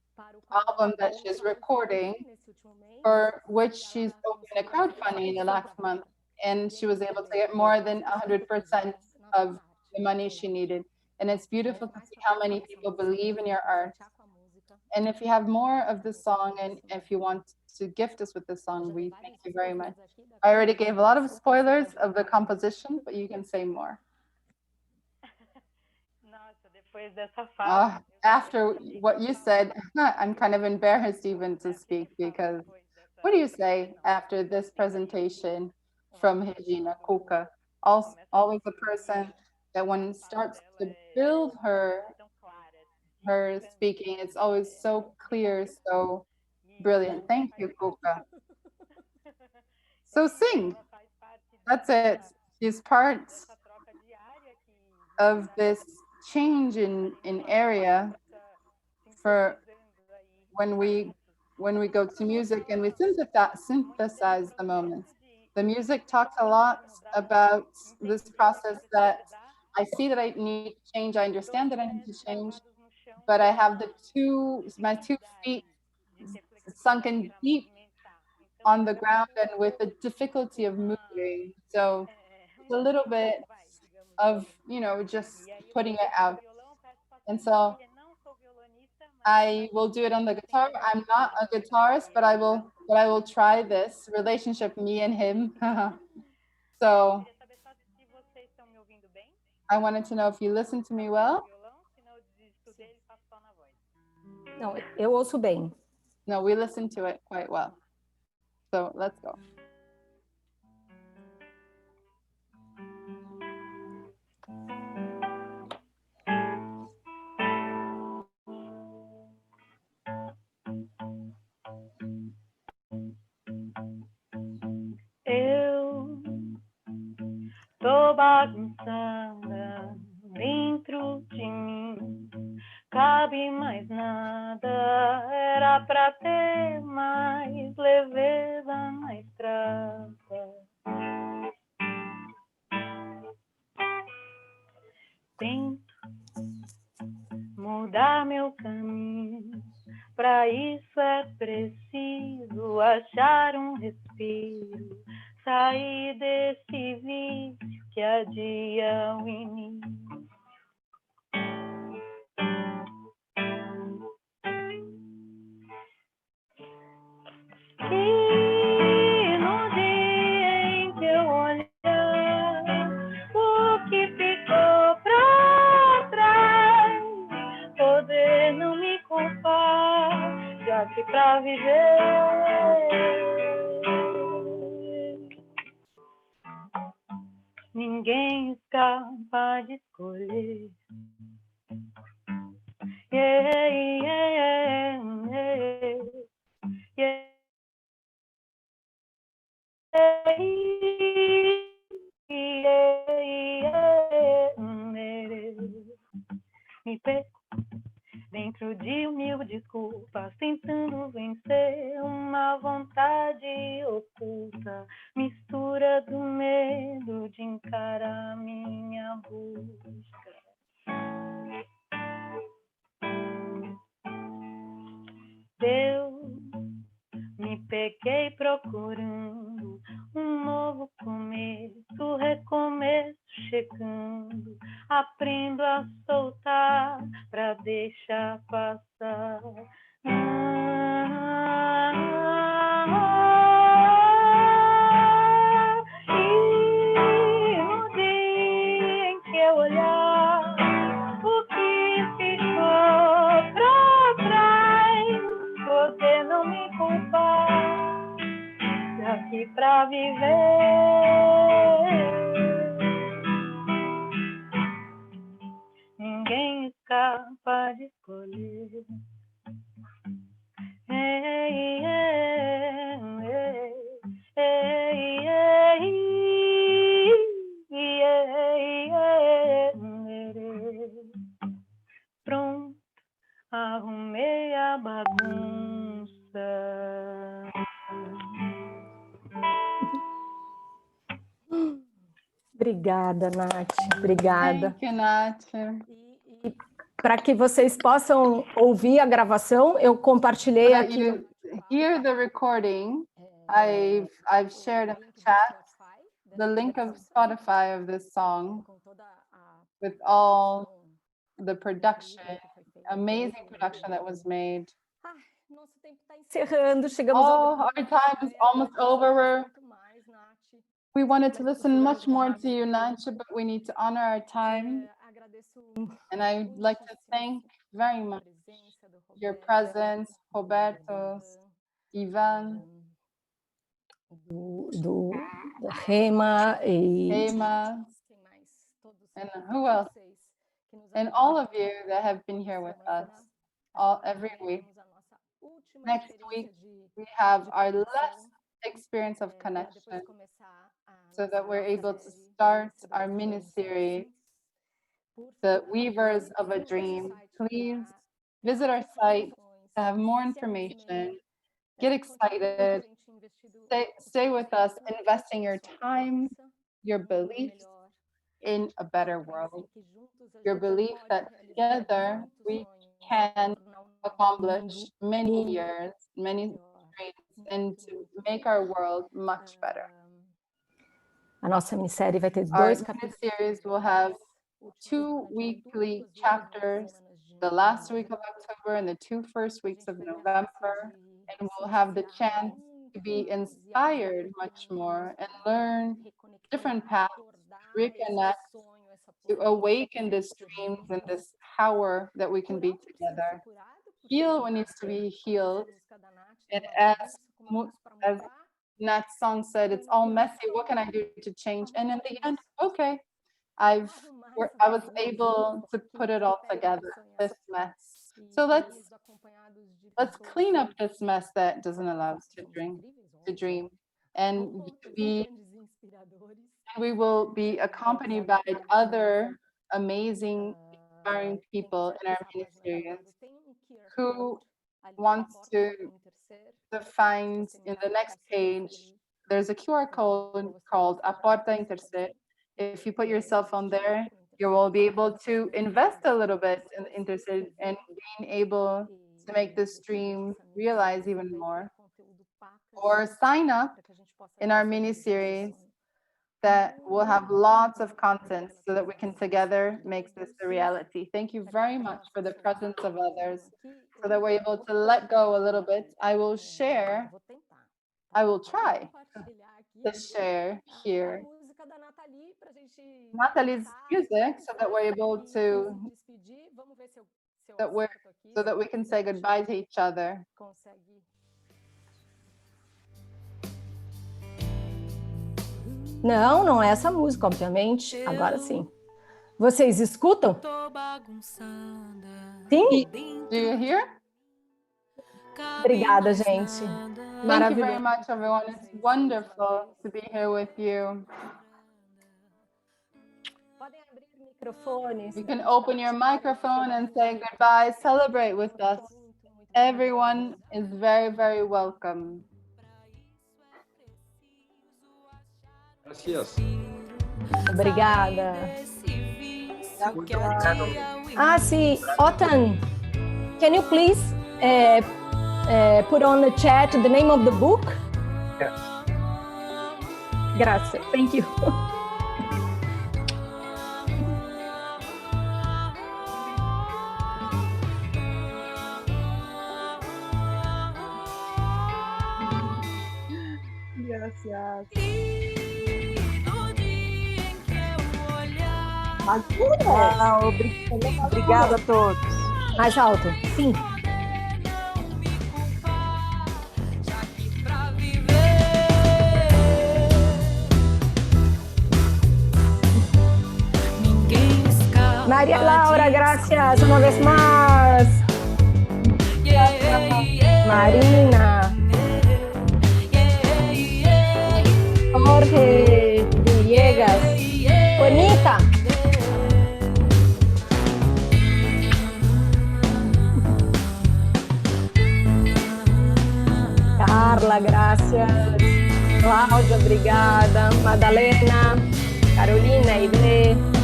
album that she's recording, for which she's opened a crowdfunding in the last month. And she was able to get more than 100% of the money she needed. And it's beautiful to see how many people believe in your art. And if you have more of this song, and if you want to gift us with this song, we thank you very much. I already gave a lot of spoilers of the composition, but you can say more. After what you said, I'm kind of embarrassed even to speak, because what do you say after this presentation from Regina Cuca? Always a person that when starts to build her speaking, it's always so clear, so brilliant. Thank you, Cuca. So sing. That's it. She's part of this change in area for when we go to music and we synthesize the moments. The music talks a lot about this process that I see that I need to change. I understand that I need to change, but I have my two feet sunken deep on the ground and with the difficulty of moving. So it's a little bit of, just putting it out. And so I will do it on the guitar. I'm not a guitarist, but I will try this relationship, me and him. So I wanted to know if you listen to me well. Não, eu ouço bem. No, we listen to it quite well. So let's go. Eu tô bagunçada dentro de mim, cabe mais nada, era pra ter mais leveza na estrada. Tento mudar meu caminho, pra isso é preciso achar um respiro, sair desse vício que adia o início. E no dia em que eu olhar o que ficou pra trás, poder não me culpar, já que pra pra viver. Ninguém escapa de escolher. Yeah, yeah, yeah, yeah. Me perco dentro de 1000 desculpas, tentando vencer uma vontade oculta, mistura do medo de encarar minha busca. Deus, me peguei procurando um novo começo, recomeço chegando, aprendo a soltar pra deixar passar. E no dia em que eu olhar o que ficou pra trás, você não me culpar, aqui pra viver. Ninguém escapa de escolher. Ei, ei, ei, ei, ei, pronto, arrumei a bagunça. Obrigada, Nath. Obrigada. Thank you, Nath. Para que vocês possam ouvir a gravação, eu compartilhei So that aqui. you hear the recording, I've shared in the chat the link of Spotify of this song with all the production, amazing production that was made. Nosso tempo está encerrando, chegamos Oh, our time is almost over. We wanted to listen much more to you, Nath, but we need to honor our time. And I'd like to thank very much your presence, Roberto, Ivan, do Rema e Emma, and who else? And all of you that have been here with us every week. Next week, we have our last experience of connection so that we're able to start our mini-series, The Weavers of a Dream. Please visit our site to have more information. Get excited. Stay with us, investing your time, your beliefs in a better world. Your belief that together we can accomplish many years, many dreams, and to make our world much better. A nossa minissérie vai ter Our 2 capítulos. series will have 2 weekly chapters, the last week of October and the 2 first weeks of November, and we'll have the chance to be inspired much more and learn different paths, reconnect, to awaken this dreams and this power that we can be together. Heal what needs to be healed. And as Nat's song said, it's all messy. What can I do to change? And in the end, okay, I was able to put it all together, this mess. So let's clean up this mess that doesn't allow us to dream. And we will be accompanied by other amazing, inspiring people in our mini-series who wants to find in the next page, there's a QR code called A Porta Interser. If you put your cell phone there, you will be able to invest a little bit in Interser and being able to make this dream realize even more. Or sign up in our mini-series that will have lots of content so that we can together make this a reality. Thank you very much for the presence of others so that we're able to let go a little bit. I will try to share here Nathalie's music so that we're able to, so that we can say goodbye to each other. Não, não é essa música, obviamente. Agora sim. Vocês escutam? Sim? Do you hear? Obrigada, gente. Thank you very Maravilhoso. much, everyone. It's wonderful to be here with you. Podem abrir microfones. You can open your microphone and say goodbye. Celebrate with us. Everyone is very, very welcome. Gracias. Obrigada. Ah, sim. Otan, can you please put on the chat the name of the book? Yes. Gracias. Thank you. Gracias. Obrigada a todos. Mais alto. Sim. María Laura, gracias una vez más. Marina. Jorge Villegas. Juanita. Carla, gracias. Cláudia, obrigada. Madalena, Carolina, Ide.